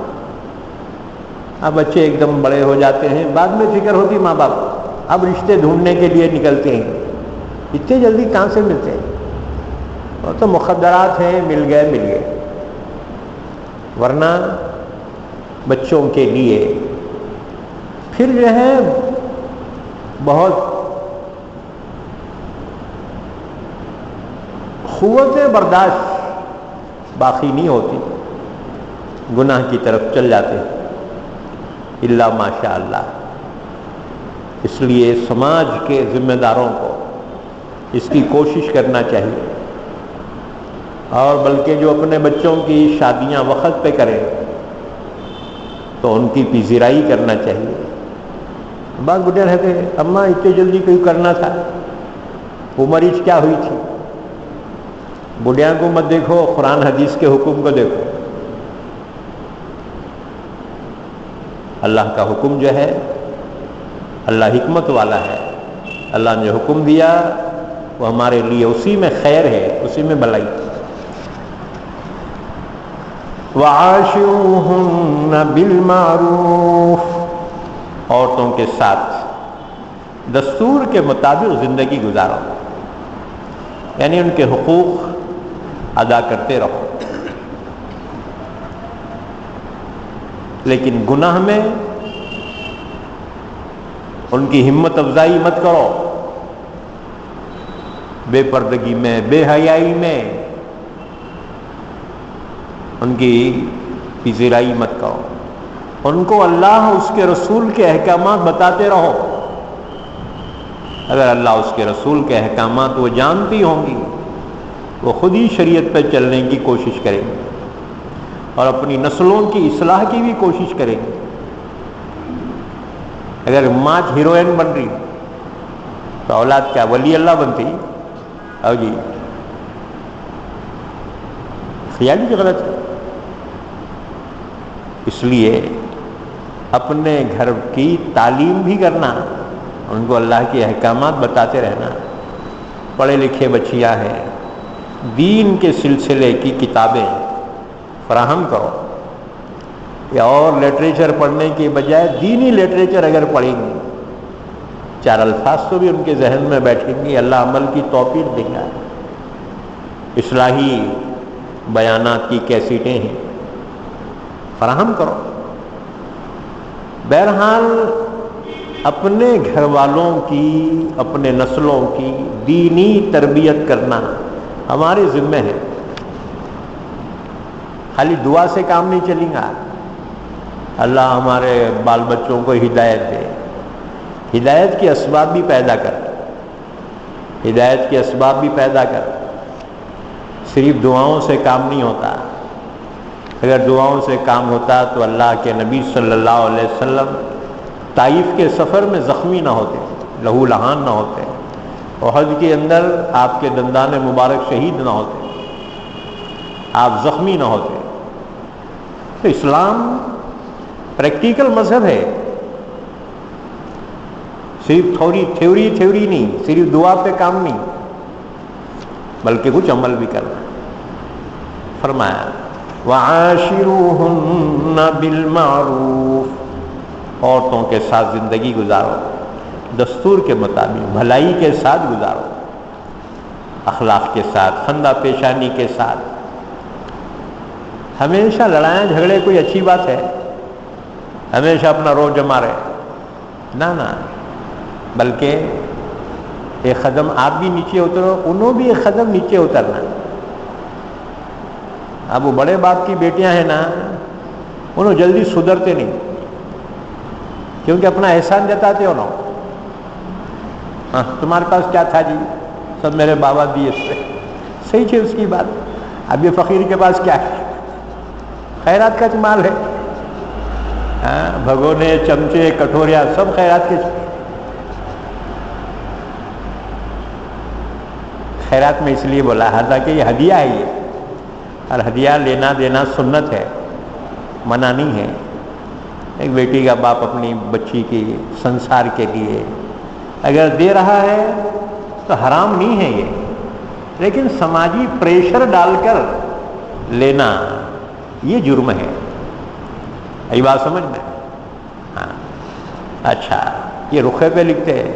اب بچے ایک دم بڑے ہو جاتے ہیں، بعد میں فکر ہوتی ماں باپ کو، اب رشتے ڈھونڈنے کے لیے نکلتے ہیں، اتنے جلدی کہاں سے ملتے ہیں؟ وہ تو مخدرات ہیں، مل گئے۔ ورنہ بچوں کے لیے پھر جو ہے بہت قوت برداشت باقی نہیں ہوتی، گناہ کی طرف چل جاتے ہیں الا ماشاء اللہ۔ اس لیے سماج کے ذمہ داروں کو اس کی کوشش کرنا چاہیے، اور بلکہ جو اپنے بچوں کی شادیاں وقت پہ کریں تو ان کی پذیرائی کرنا چاہیے۔ بعض بڈھے رہتے ہیں، اماں اتنے جلدی کوئی کرنا تھا، عمر کیا ہوئی تھی؟ بڈھیاں کو مت دیکھو، قرآن حدیث کے حکم کو دیکھو۔ اللہ کا حکم جو ہے، اللہ حکمت والا ہے، اللہ نے جو حکم دیا وہ ہمارے لیے اسی میں خیر ہے، اسی میں بھلائی۔ وَعَاشِرُوهُنَّ بِالْمَعْرُوفِ، عورتوں کے ساتھ دستور کے مطابق زندگی گزارو، یعنی ان کے حقوق ادا کرتے رہو، لیکن گناہ میں ان کی ہمت افزائی مت کرو، بے پردگی میں، بے حیائی میں ان کی پذیرائی مت کرو۔ ان کو اللہ اس کے رسول کے احکامات بتاتے رہو۔ اگر اللہ اس کے رسول کے احکامات وہ جانتی ہوں گی، وہ خود ہی شریعت پہ چلنے کی کوشش کریں گے اور اپنی نسلوں کی اصلاح کی بھی کوشش کریں گے۔ اگر ماں ہیروئن بن رہی تو اولاد کیا ولی اللہ بنتی؟ او جی، خیال ہی غلط ہے۔ اس لیے اپنے گھر کی تعلیم بھی کرنا، ان کو اللہ کے احکامات بتاتے رہنا۔ پڑھے لکھے بچیاں ہیں، دین کے سلسلے کی کتابیں فراہم کرو، یا اور لٹریچر پڑھنے کے بجائے دینی لٹریچر اگر پڑھیں گی، 4 الفاظ تو بھی ان کے ذہن میں بیٹھیں گی، اللہ عمل کی توفیق دے گا۔ اصلاحی بیانات کی کیسیٹیں ہیں، فراہم کرو۔ بہرحال اپنے گھر والوں کی، اپنے نسلوں کی دینی تربیت کرنا ہمارے ذمہ ہے۔ خالی دعا سے کام نہیں چلے گا۔ اللہ ہمارے بال بچوں کو ہدایت دے، ہدایت کے اسباب بھی پیدا کر، ہدایت کے اسباب بھی پیدا کر۔ صرف دعاؤں سے کام نہیں ہوتا۔ اگر دعاؤں سے کام ہوتا تو اللہ کے نبی صلی اللہ علیہ وسلم طائف کے سفر میں زخمی نہ ہوتے، لہو لہان نہ ہوتے، احد کے اندر آپ کے دندان مبارک شہید نہ ہوتے، آپ زخمی نہ ہوتے. تو اسلام پریکٹیکل مذہب ہے، صرف تھیوری نہیں، صرف دعا پہ کام نہیں، بلکہ کچھ عمل بھی کرنا. فرمایا وَعَاشِرُوهُنَّ بِالْمَعْرُوفِ، عورتوں کے ساتھ زندگی گزارو دستور کے مطابق، بھلائی کے ساتھ گزارو، اخلاق کے ساتھ، خندہ پیشانی کے ساتھ. ہمیشہ لڑائیاں جھگڑے کوئی اچھی بات ہے؟ ہمیشہ اپنا رو جما رہے نہ، بلکہ ایک قدم آپ بھی نیچے اترو، انہوں بھی ایک قدم نیچے اترنا. اب وہ بڑے باپ کی بیٹیاں ہیں نا، انہوں جلدی سدھرتے نہیں، کیونکہ اپنا احسان جتاتے ہو نا. ہاں تمہارے پاس کیا تھا جی؟ سب میرے بابا دیے تھے. صحیح ہے اس کی بات. اب یہ فقیر کے پاس کیا ہے؟ خیرات کا مال ہے. بھگونے، چمچے، کٹوریاں سب خیرات کے. خیرات میں اس لیے بولا حالانکہ یہ ہدیہ ہے، یہ اور ہدیہ لینا دینا سنت ہے، منع نہیں ہے. ایک بیٹی کا باپ اپنی بچی کی سنسار کے لیے اگر دے رہا ہے تو حرام نہیں ہے یہ، لیکن سماجی پریشر ڈال کر لینا یہ جرم ہے. یہ بات سمجھ میں؟ ہاں. اچھا، یہ رخے پہ لکھتے ہیں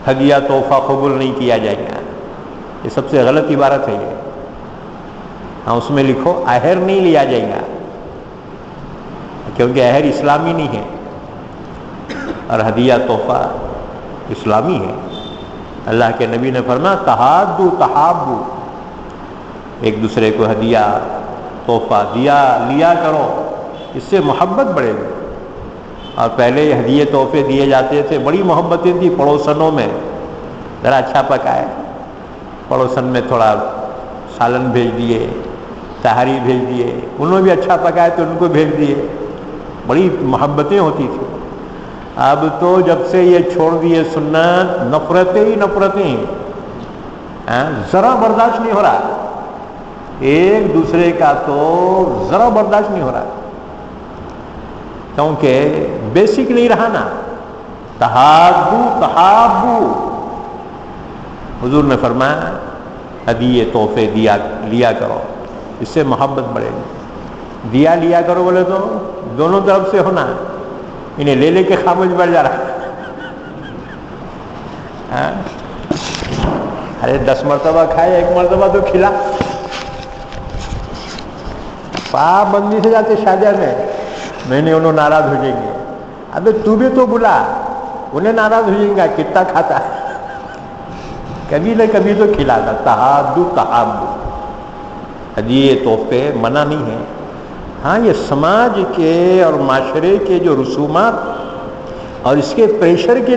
ہدیہ تحفہ قبول نہیں کیا جائے گا. یہ سب سے غلط عبارت ہے یہ. ہاں اس میں لکھو اہر نہیں لیا جائے گا، کیونکہ اہر اسلامی نہیں ہے اور ہدیہ تحفہ اسلامی ہے. اللہ کے نبی نے فرمایا تحادو تحابو، ایک دوسرے کو ہدیہ تحفہ لیا کرو، اس سے محبت بڑھے گی. اور پہلے ہدیے تحفے دیے جاتے تھے، بڑی محبتیں تھی پڑوسنوں میں. ذرا اچھا پکائے، پڑوسن میں تھوڑا سالن بھیج دیے، تہاری بھیج دیے، انہوں بھی اچھا پکائے تو ان کو بھیج دیے. بڑی محبتیں ہوتی تھیں. اب تو جب سے یہ چھوڑ دیے سنت، نفرتیں ہی نفرتیں، ذرا برداشت نہیں ہو رہا. ایک دوسرے کا تو ذرا برداشت نہیں ہو رہا، کیونکہ بیسک نہیں رہا نا. تحادو تحابو، حضور نے فرمایا ہدیے تحفے لیا کرو، اس سے محبت بڑھے گی. لیا کرو بولے تو دونوں طرف سے ہونا. انہیں لے کے خاموش بڑھ جا رہا. ارے 10 مرتبہ کھائے، 1 مرتبہ تو کھلا. پابندی سے جاتے شادیہ میں نہیں، انہوں ناراض ہو جائیں گے. ابے تو بھی تو بلا، انہیں ناراض ہو جائیں گا کتنا کھاتا ہے. کبھی نہ کبھی تو کھلاتا. تحادو تحابو، ہدیے تحفے منع نہیں ہے. ہاں یہ سماج کے اور معاشرے کے جو رسومات اور اس کے پریشر کے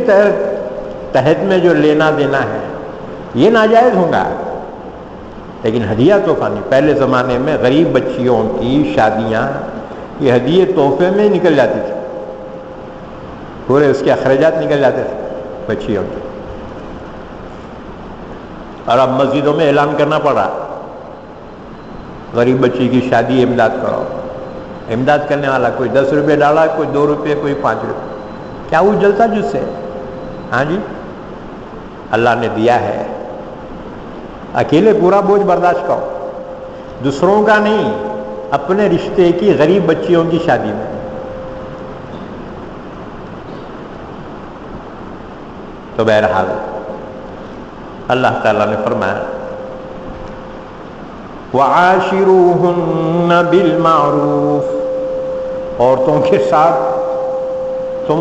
تحت میں جو لینا دینا ہے یہ ناجائز ہوگا، لیکن ہدیہ تحفہ نہیں. پہلے زمانے میں غریب بچیوں کی شادیاں یہ ہدیے تحفے میں نکل جاتی تھی، پورے اس کے اخراجات نکل جاتے تھے بچیوں کے. اور اب مسجدوں میں اعلان کرنا پڑ رہا غریب بچی کی شادی امداد کرو. امداد کرنے والا کوئی 10 روپے ڈالا، کوئی 2 روپے، کوئی 5 روپے. کیا وہ جلتا جس سے؟ ہاں جی، اللہ نے دیا ہے، اکیلے پورا بوجھ برداشت کرو، دوسروں کا نہیں، اپنے رشتے کی غریب بچیوں کی شادی میں. تو بہرحال اللہ تعالیٰ نے فرمایا وَعَاشِرُوهُنَّ بِالْمَعْرُوفِ، عورتوں کے ساتھ تم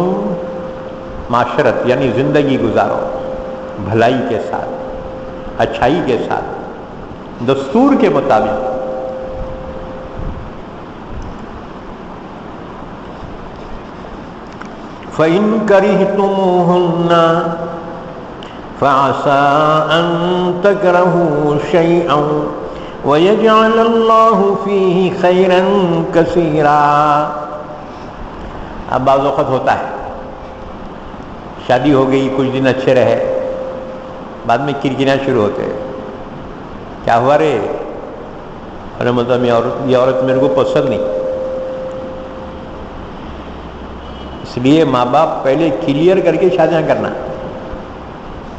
معاشرت یعنی زندگی گزارو بھلائی کے ساتھ، اچھائی کے ساتھ، دستور کے مطابق. فَإِن كَرِهْتُمُوهُنَّ فَعَسَىٰ أَن تَكْرَهُوا شَيْئًا وَيَجْعَلَ اللَّهُ فِيهِ خَيْرًا كَثِيرًا. اب بعض وقت ہوتا ہے شادی ہو گئی، کچھ دن اچھے رہے، بعد میں کرکریاں شروع ہوتے، کیا ہوا رے؟ ارے مطلب یہ عورت میرے کو پسند نہیں. اس لیے ماں باپ پہلے کلیئر کر کے شادیاں کرنا.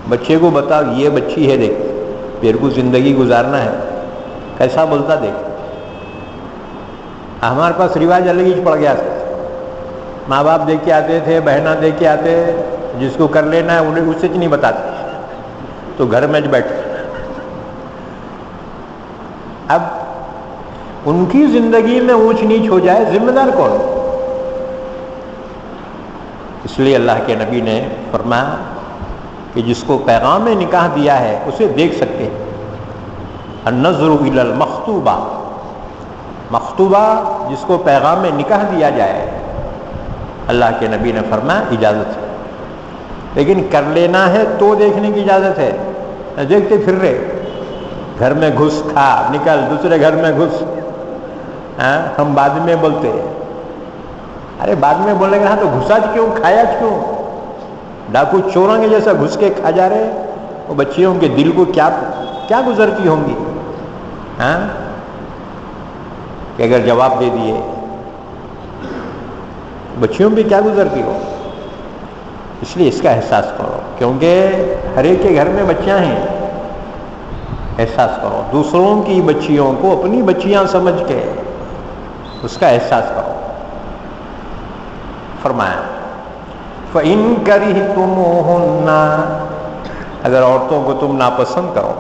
بچے کو بتاؤ یہ بچی ہے، دیکھ تیرے کو زندگی گزارنا ہے، کیسا بولتا دیکھ. ہمارے پاس رواج الگ ہی پڑ گیا تھا. ماں باپ دیکھ کے آتے تھے، بہنا دیکھ کے آتے، جس کو کر لینا ہے انہیں اس سے نہیں بتاتے، تو گھر میں بیٹھ. اب ان کی زندگی میں اونچ نیچ ہو جائے، ذمہ دار کون؟ اس لیے اللہ کے نبی نے فرمایا کہ جس کو پیغام نکاح دیا ہے اسے دیکھ سکتے ہیں. النظر الی المخطوبہ، مخطوبہ جس کو پیغام نکاح دیا جائے، اللہ کے نبی نے فرمایا اجازت ہے، لیکن کر لینا ہے تو دیکھنے کی اجازت ہے. دیکھتے پھر رہے، گھر میں گھس، کھا نکل دوسرے گھر میں گھس. ہم بعد میں بولتے، ارے بعد میں بولیں گے ہاں تو گھسا کیوں، کھایا کیوں؟ ڈاکو چوروں کے جیسا گھس کے کھا جا رہے. وہ بچیوں کے دل کو کیا گزرتی ہوں گی کہ اگر جواب دے دیے، بچیوں پہ کیا گزرتی ہو. اس لیے اس کا احساس کرو، کیونکہ ہر ایک کے گھر میں بچیاں ہیں. احساس کرو، دوسروں کی بچیوں کو اپنی بچیاں سمجھ کے اس کا احساس کرو. فرمایا فَإِن كَرِهْتُمُوهُنَّ، اگر عورتوں کو تم ناپسند کرو،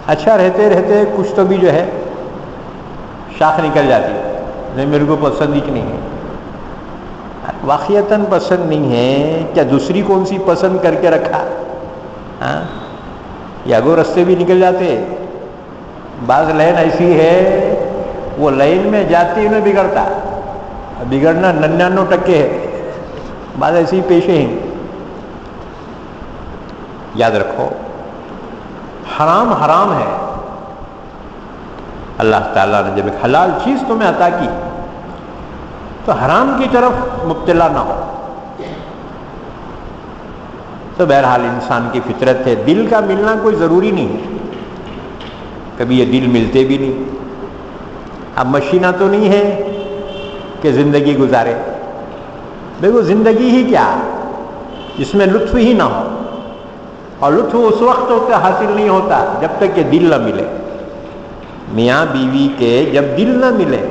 اچھا رہتے رہتے کچھ تو بھی جو ہے شاخ نکل جاتی ہے، نہیں میرے کو پسند ہی نہیں ہے. واقعتاً پسند نہیں ہے کیا دوسری کون سی پسند کر کے رکھا؟ یا گو رستے بھی نکل جاتے. بعض لائن ایسی ہے وہ لائن میں جاتے انہیں بگڑتا، بگڑنا 99% ہے. بعض ایسی پیشے ہیں. یاد رکھو حرام حرام ہے. اللہ تعالیٰ نے جب ایک حلال چیز تمہیں عطا کی تو حرام کی طرف مبتلا نہ ہو. تو بہرحال انسان کی فطرت ہے، دل کا ملنا کوئی ضروری نہیں ہے، کبھی یہ دل ملتے بھی نہیں. اب مشینہ تو نہیں ہے کہ زندگی گزارے. دیکھو زندگی ہی کیا جس میں لطف ہی نہ ہو، اور لطف اس وقت ہوتا حاصل نہیں ہوتا جب تک کہ دل نہ ملے. میاں بیوی کے جب دل نہ ملے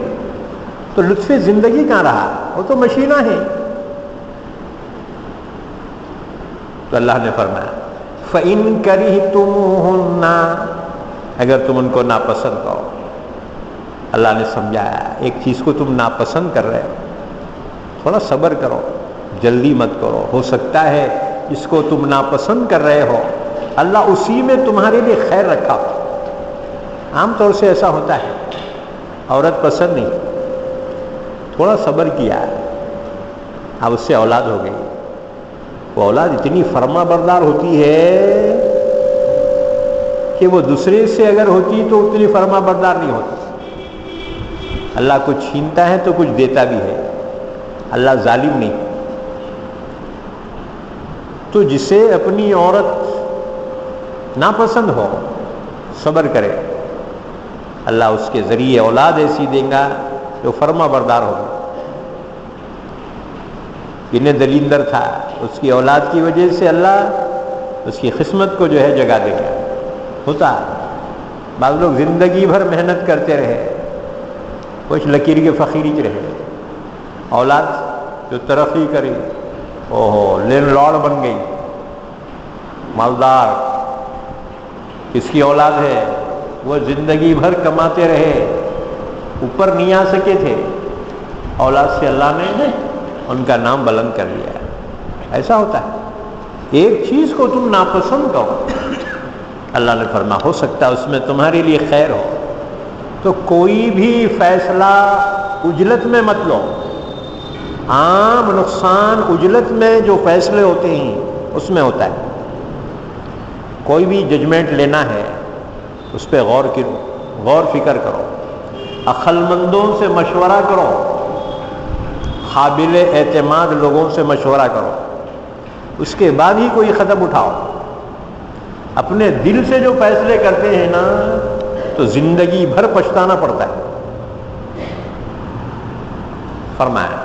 تو لطف زندگی کہاں رہا، وہ تو مشینہ ہے. تو اللہ نے فرمایا فَإِن كَرِهْتُمُوهُنَّ، اگر تم ان کو ناپسند کرو. اللہ نے سمجھایا ایک چیز کو تم ناپسند کر رہے ہو، تھوڑا صبر کرو، جلدی مت کرو. ہو سکتا ہے اس کو تم ناپسند کر رہے ہو اللہ اسی میں تمہارے لیے خیر رکھا ہو. عام طور سے ایسا ہوتا ہے، عورت پسند نہیں، تھوڑا صبر کیا، اب اس سے اولاد ہو گئی. وہ اولاد اتنی فرما بردار ہوتی ہے کہ وہ دوسرے سے اگر ہوتی تو اتنی فرما بردار نہیں ہوتی. اللہ کچھ چھینتا ہے تو کچھ دیتا بھی ہے، اللہ ظالم نہیں. تو جسے اپنی عورت ناپسند ہو صبر کرے، اللہ اس کے ذریعے اولاد ایسی دے گا جو فرما بردار ہوگا. انہیں دلیندر تھا، اس کی اولاد کی وجہ سے اللہ اس کی قسمت کو جو ہے جگا دے گا. ہوتا بعض لوگ زندگی بھر محنت کرتے رہے، کچھ لکیر کے فقیری کے رہے، اولاد جو ترقی کری، لینڈ لارڈ بن گئی، مالدار. کس کی اولاد ہے؟ وہ زندگی بھر کماتے رہے، اوپر نہیں آ سکے تھے، اولاد سے اللہ نے ان کا نام بلند کر لیا. ایسا ہوتا ہے. ایک چیز کو تم ناپسند کرو، اللہ نے فرما ہو سکتا ہے اس میں تمہارے لیے خیر ہو. تو کوئی بھی فیصلہ عجلت میں مت لو. عام نقصان عجلت میں جو فیصلے ہوتے ہیں اس میں ہوتا ہے. کوئی بھی ججمنٹ لینا ہے اس پہ غور فکر کرو، عقل مندوں سے مشورہ کرو، قابل اعتماد لوگوں سے مشورہ کرو. اس کے بعد ہی کوئی قدم اٹھاؤ. اپنے دل سے جو فیصلے کرتے ہیں نا تو زندگی بھر پچھتانا پڑتا ہے. فرمایا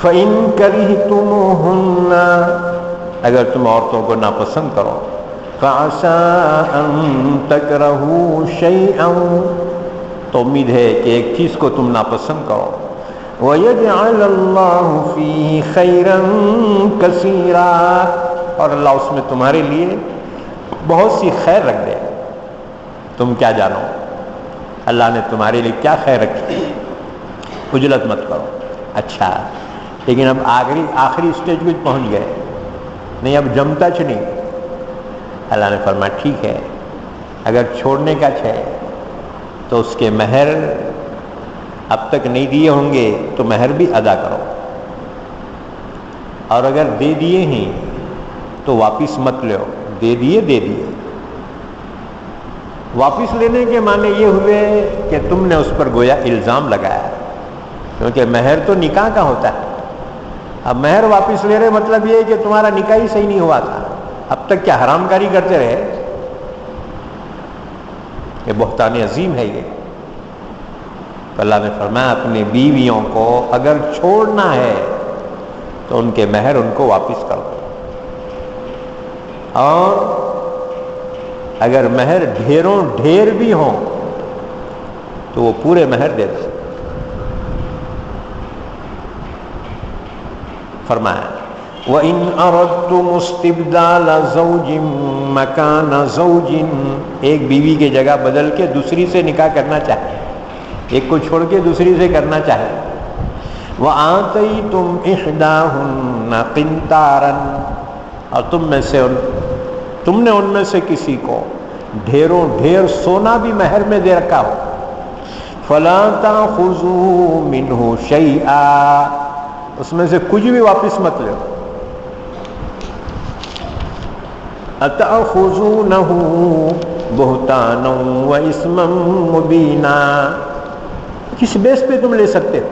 فَإِن كَرِهْتُمُوهُنَّ اگر تم عورتوں کو ناپسند کرو فَعَسَىٰ أَن تَكْرَهُوا شَيْئًا تو امید ہے کہ ایک چیز کو تم ناپسند کرو وَيَجْعَلَ اللَّهُ فِيهِ خَيْرًا كَثِيرًا اور اللہ اس میں تمہارے لیے بہت سی خیر رکھ دے. تم کیا جانو اللہ نے تمہارے لیے کیا خیر رکھی. خجلت مت کرو. اچھا لیکن اب آخری اسٹیج پہ پہنچ گئے نہیں اب جمتا چ نہیں. اللہ نے فرمایا ٹھیک ہے اگر چھوڑنے کا ہے تو اس کے مہر اب تک نہیں دیے ہوں گے تو مہر بھی ادا کرو اور اگر دے دیے ہیں تو واپس مت لو. دے دیے واپس لینے کے معنی یہ ہوئے کہ تم نے اس پر گویا الزام لگایا کیونکہ مہر تو نکاح کا ہوتا ہے. اب مہر واپس لے رہے مطلب یہ ہے کہ تمہارا نکاح ہی صحیح نہیں ہوا تھا. اب تک کیا حرام کاری کرتے رہے. یہ بہتان عظیم ہے. یہ تو اللہ نے فرمایا اپنی بیویوں کو اگر چھوڑنا ہے تو ان کے مہر ان کو واپس کر دو اور اگر مہر ڈھیر بھی ہوں تو وہ پورے مہر دے دو. فرمایا وَإِنْ أَرَدْتُمُ اسْتِبْدَالَ زَوْجٍ مَكَانَ زَوْجٍ ایک بیوی کی جگہ بدل کے دوسری سے نکاح کرنا چاہے ایک کو چھوڑ کے دوسری سے کرنا چاہے وَآتَيْتُمْ إِحْدَاهُنَّ قِنْطَارًا اور تم نے ان میں سے کسی کو ڈھیر سونا بھی مہر میں دے رکھا ہو فَلَا تَأْخُذُوا مِنْهُ شَيْئًا اس میں سے کچھ بھی واپس مت لو. أَتَأْخُذُونَهُ بُهْتَانًا وَإِثْمًا مُبِينًا کس بیس پہ تم لے سکتے ہو.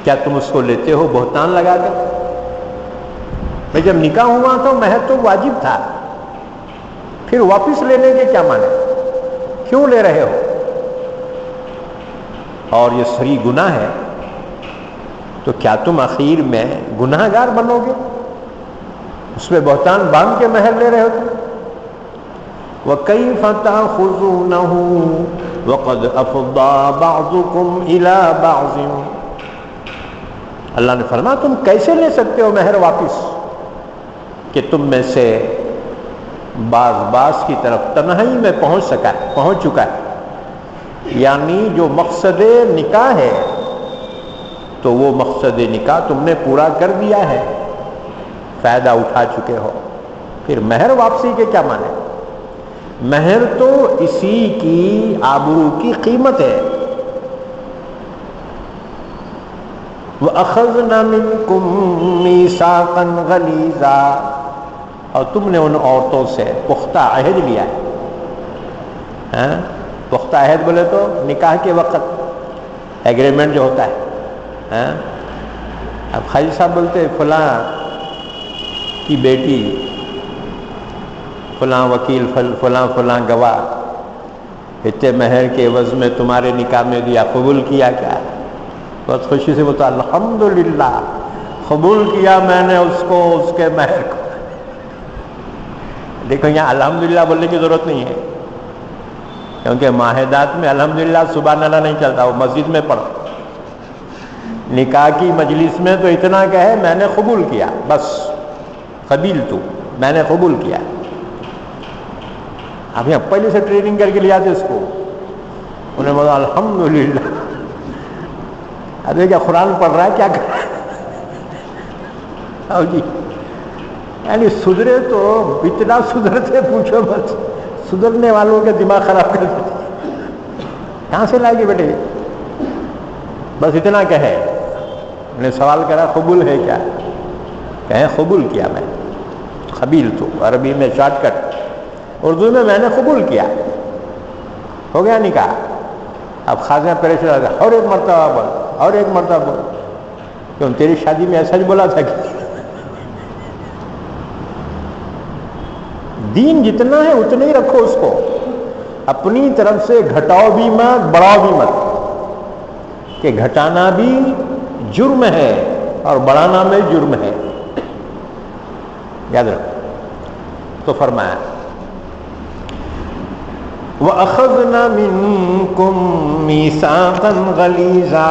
کیا تم اس کو لیتے ہو بہتان لگا کر. میں جب نکاح ہوا تو مہر تو واجب تھا پھر واپس لینے کے کیا معنی کیوں لے رہے ہو. اور یہ صریح گناہ ہے تو کیا تم اخیر میں گناہ گار بنو گے. اس پہ بہتان باندھ کے مہر لے رہے ہو تم. وَكَيْفَ تَأْخُذُونَهُ وَقَدْ أَفْضَىٰ بَعْضُكُمْ إِلَىٰ بَعْضٍ اللہ نے فرمایا تم کیسے لے سکتے ہو مہر واپس کہ تم میں سے بعض کی طرف تنہائی میں پہنچ چکا ہے. یعنی جو مقصد نکاح ہے تو وہ مقصد نکاح تم نے پورا کر دیا ہے فائدہ اٹھا چکے ہو. پھر مہر واپسی کے کیا معنی. مہر تو اسی کی آبرو کی قیمت ہے. وَأَخَذْنَا مِنْكُمْ مِيثَاقًا غَلِيظًا اور تم نے ان عورتوں سے پختہ عہد لیا ہے. پختہ عہد بولے تو نکاح کے وقت ایگریمنٹ جو ہوتا ہے. اب خاجی صاحب بولتے فلاں کی بیٹی فلاں وکیل فلاں گواہ اتنے مہر کے عوض میں تمہارے نکاح میں دیا قبول کیا کیا. بہت خوشی سے بتا الحمدللہ قبول کیا میں نے اس کو اس کے مہر کو. دیکھو یہاں الحمدللہ بولنے کی ضرورت نہیں ہے کیونکہ معاہدات میں الحمدللہ سبحان اللہ نہیں چلتا. وہ مسجد میں پڑھو نکاح کی مجلس میں تو اتنا کہے میں نے قبول کیا بس قبیل تو میں نے قبول کیا. اب یہاں پہلے سے ٹریننگ کر کے لے آتے اس کو انہیں بولا الحمدللہ. ارے کیا قرآن پڑھ رہا ہے کیا کر رہا ہے جی. یعنی سدھرے تو اتنا سدھرتے پوچھو بس سدھرنے والوں کے دماغ خراب کر دیتے. کہاں سے لائے گے بیٹے. بس اتنا کہے. نے سوال کرا قبول ہے کیا کہیں قبول کیا میں. قبیل تو عربی میں شارٹ کٹ اردو میں نے قبول کیا ہو گیا نکاح. اب خاصا پریشان اور ایک مرتبہ بول اور ایک مرتبہ بول کیوں تیری شادی میں ایسا ہی بولا تھا کہ دین جتنا ہے اتنا ہی رکھو اس کو، اپنی طرف سے گھٹاؤ بھی مت بڑھاؤ بھی مت، کہ گھٹانا بھی جرم ہے اور بڑھانا میں جرم ہے، یاد رکھو۔ تو فرمایا وَأَخَذْنَا مِنْكُمْ مِيثَاقًا غَلِيظًا،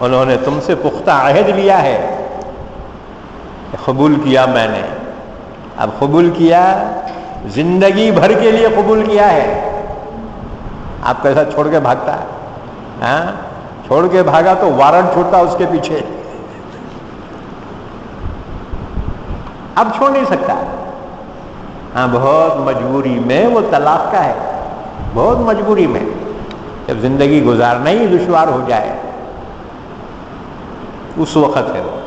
انہوں نے تم سے پختہ عہد لیا ہے، قبول کیا میں نے، اب قبول کیا زندگی بھر کے لیے قبول کیا ہے۔ آپ کیسا چھوڑ کے بھاگتا ہے؟ ہاں چھوڑ کے بھاگا تو وارنٹ چھوڑتا اس کے پیچھے، اب چھوڑ نہیں سکتا۔ ہاں بہت مجبوری میں وہ طلاق کا ہے، بہت مجبوری میں، جب زندگی گزارنا ہی دشوار ہو جائے اس وقت ہے وہ۔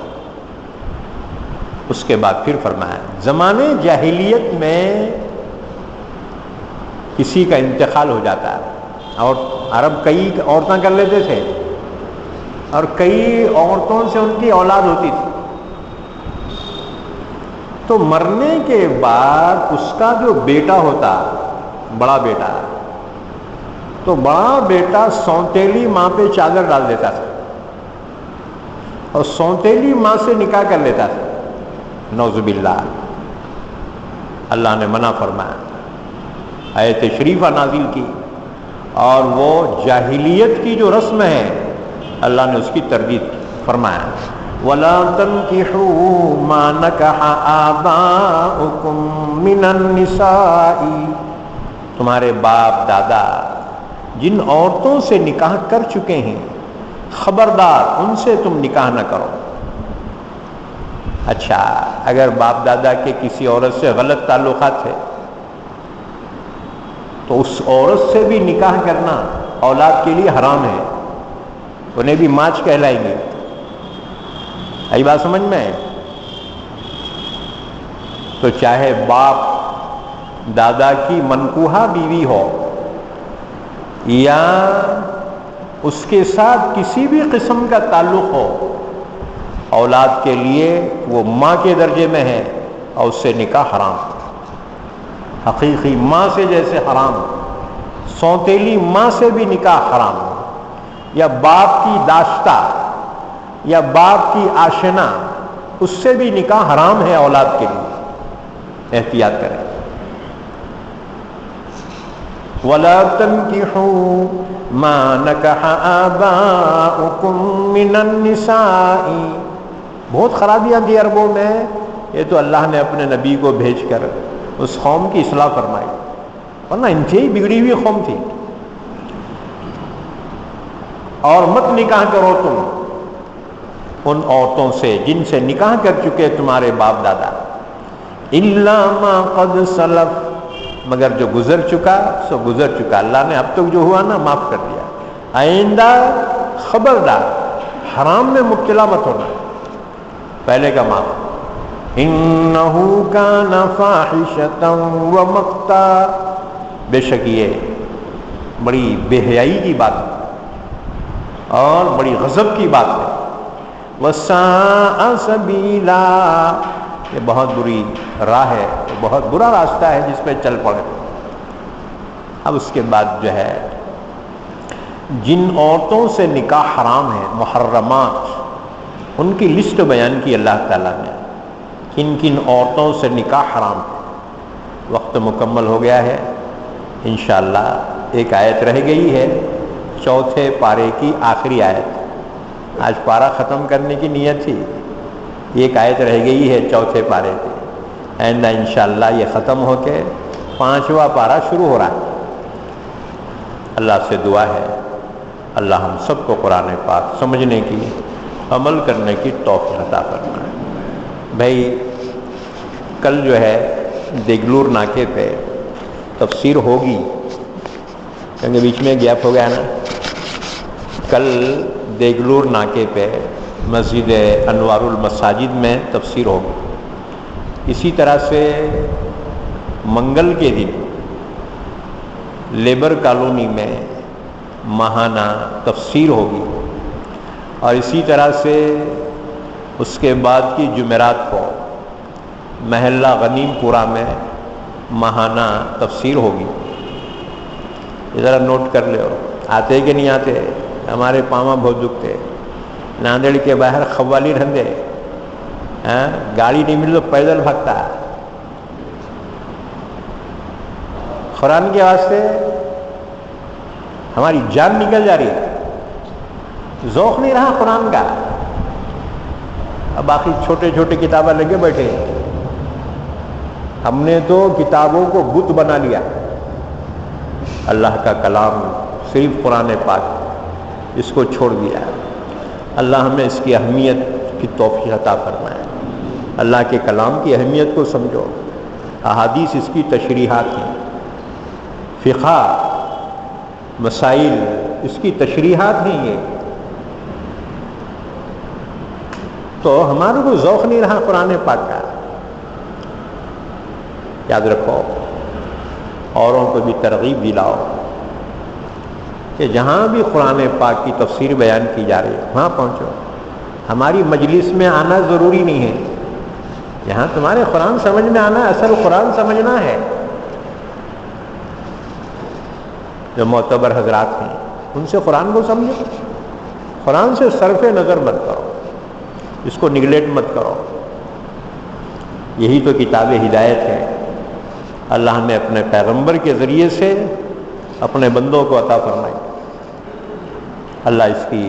اس کے بعد پھر فرمایا زمانے جاہلیت میں کسی کا انتقال ہو جاتا ہے، اور عرب کئی عورتیں کر لیتے تھے، اور کئی عورتوں سے ان کی اولاد ہوتی تھی، تو مرنے کے بعد اس کا جو بیٹا ہوتا، بڑا بیٹا، تو بڑا بیٹا سونتیلی ماں پہ چادر ڈال دیتا تھا اور سونتیلی ماں سے نکاح کر لیتا تھا، نعوذ باللہ۔ اللہ نے منع فرمایا، آیت شریفہ نازل کی، اور وہ جاہلیت کی جو رسم ہے اللہ نے اس کی تردید کی، فرمایا وَلَا تَنْكِحُوا مَا نَكَحَ آبَاؤُكُم مِّنَ النِّسَاءِ، تمہارے باپ دادا جن عورتوں سے نکاح کر چکے ہیں خبردار ان سے تم نکاح نہ کرو۔ اچھا اگر باپ دادا کے کسی عورت سے غلط تعلقات تھے تو اس عورت سے بھی نکاح کرنا اولاد کے لیے حرام ہے، انہیں بھی ماچ کہلائیں گے۔ آئی بات سمجھ میں؟ تو چاہے باپ دادا کی منکوحہ بیوی ہو یا اس کے ساتھ کسی بھی قسم کا تعلق ہو، اولاد کے لیے وہ ماں کے درجے میں ہے اور اس سے نکاح حرام، حقیقی ماں سے جیسے حرام، سونتیلی ماں سے بھی نکاح حرام، یا باپ کی داشتہ یا باپ کی آشنا اس سے بھی نکاح حرام ہے اولاد کے لیے، احتیاط کریں۔ وَلَا تَنْكِحُوا مَا نَكَحَ آبَاؤُكُم مِّنَ النِّسَاءِ، بہت خرابیاں تھی عربوں میں، یہ تو اللہ نے اپنے نبی کو بھیج کر اس قوم کی اصلاح فرمائی، ورنہ انتہائی بگڑی ہوئی قوم تھی۔ اور مت نکاح کرو تم ان عورتوں سے جن سے نکاح کر چکے تمہارے باپ دادا، إِلَّا مَا قَدْ سَلَفَ، مگر جو گزر چکا سو گزر چکا، اللہ نے اب تک جو ہوا نا معاف کر دیا، آئندہ خبردار حرام میں مبتلا مت ہونا، پہلے کا معاف۔ إِنَّهُ كَانَ فَاحِشَةً وَمَقْتًا، بے شک یہ بڑی بے حیائی کی بات ہے اور بڑی غضب کی بات ہے، وَسَاءَ سَبِيلًا، یہ بہت بری راہ ہے، بہت برا راستہ ہے جس پہ چل پڑے۔ اب اس کے بعد جو ہے جن عورتوں سے نکاح حرام ہے، محرمات، ان کی لسٹ بیان کی اللہ تعالیٰ نے، کن کن عورتوں سے نکاح حرام ہے۔ وقت مکمل ہو گیا ہے، انشاءاللہ ایک آیت رہ گئی ہے، چوتھے پارے کی آخری آیت، آج پارہ ختم کرنے کی نیت تھی، ایک آیت رہ گئی ہے چوتھے پارے کی، آئندہ انشاءاللہ یہ ختم ہو کے پانچواں پارہ شروع ہو رہا ہے۔ اللہ سے دعا ہے اللہ ہم سب کو قرآن پاک سمجھنے کی، عمل کرنے کی توفیق عطا فرمائے۔ بھائی کل جو ہے دیگلور ناکے پہ تفسیر ہوگی، کیونکہ بیچ میں گیپ ہو گیا نا، کل دیگلور ناکے پہ مسجد انوار المساجد میں تفسیر ہوگی۔ اسی طرح سے منگل کے دن لیبر کالونی میں ماہانہ تفسیر ہوگی، اور اسی طرح سے اس کے بعد کی جمعرات کو محلہ غنیم پورہ میں ماہانہ تفسیر ہوگی. ذرا نوٹ کر لو، آتے کہ نہیں آتے؟ ہمارے پاما بہت دکھتے. ناندیڑ کے باہر قوالی رہندے، گاڑی نہیں مل تو پیدل بھاگتا. قرآن کے واسطے ہماری جان نکل جا رہی ہے، ذوق نہیں رہا قرآن کا. اب باقی چھوٹے چھوٹے کتابیں لگے بیٹھے ہیں. ہم نے تو کتابوں کو بت بنا لیا. اللہ کا کلام صرف قرآن پاک، اس کو چھوڑ دیا. اللہ ہمیں اس کی اہمیت کی توفیق عطا فرمائے. اللہ کے کلام کی اہمیت کو سمجھو. احادیث اس کی تشریحات ہیں، فقہ مسائل اس کی تشریحات ہیں. یہ تو ہمارے کو ذوق نہیں رہا قرآن پاک کا. یاد رکھو، اوروں کو بھی ترغیب دلاؤ کہ جہاں بھی قرآن پاک کی تفسیر بیان کی جا رہی ہے وہاں پہنچو. ہماری مجلس میں آنا ضروری نہیں ہے. یہاں تمہارے قرآن سمجھ میں آنا ہے، اصل قرآن سمجھنا ہے. جو معتبر حضرات ہیں ان سے قرآن کو سمجھو. قرآن سے صرف نظر مت کرو، اس کو نگلیکٹ مت کرو. یہی تو کتاب ہدایت ہے. اللہ نے اپنے پیغمبر کے ذریعے سے اپنے بندوں کو عطا فرمائی. اللہ اس کی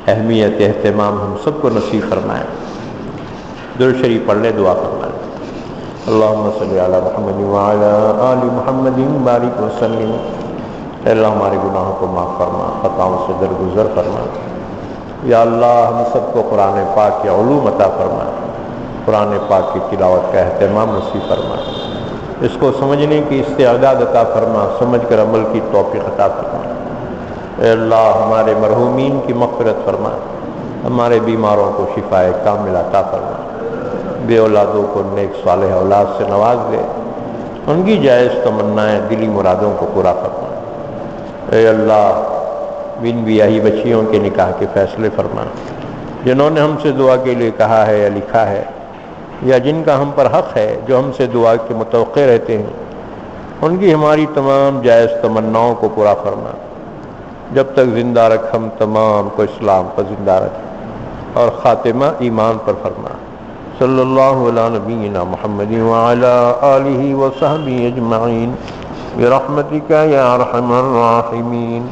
اہمیت اہتمام ہم سب کو نصیب فرمائے. درود شریف پڑھ لے، دعا فرمائے. اللہم صلی علی محمد وعلی آل محمد بارک وسلم. اے اللہ ہمارے گناہوں کو معاف فرما، خطاؤں سے درگزر فرما. یا اللہ ہم سب کو قرآن پاک کے علوم عطا فرما، قرآن پاک کی تلاوت کا اہتمام نصیب فرما. اس کو سمجھنے کی استعداد عطا فرما، سمجھ کر عمل کی توفیق عطا فرما. اے اللہ ہمارے مرحومین کی مغفرت فرما، ہمارے بیماروں کو شفائے کامل عطا فرما. بے اولادوں کو نیک صالح اولاد سے نواز دے، ان کی جائز تمنائیں دلی مرادوں کو پورا فرما. اے اللہ بن بیاہی بچیوں کے نکاح کے فیصلے فرما. جنہوں نے ہم سے دعا کے لیے کہا ہے یا لکھا ہے، یا جن کا ہم پر حق ہے جو ہم سے دعا کے متوقع رہتے ہیں، ان کی ہماری تمام جائز تمناؤں کو پورا فرما. جب تک زندہ رکھ ہم تمام کو اسلام پر زندہ رکھ اور خاتمہ ایمان پر فرما. صلی اللہ علی نبینا محمد وعلی آلہ وصحبہ اجمعین برحمتک یا ارحم الراحمین.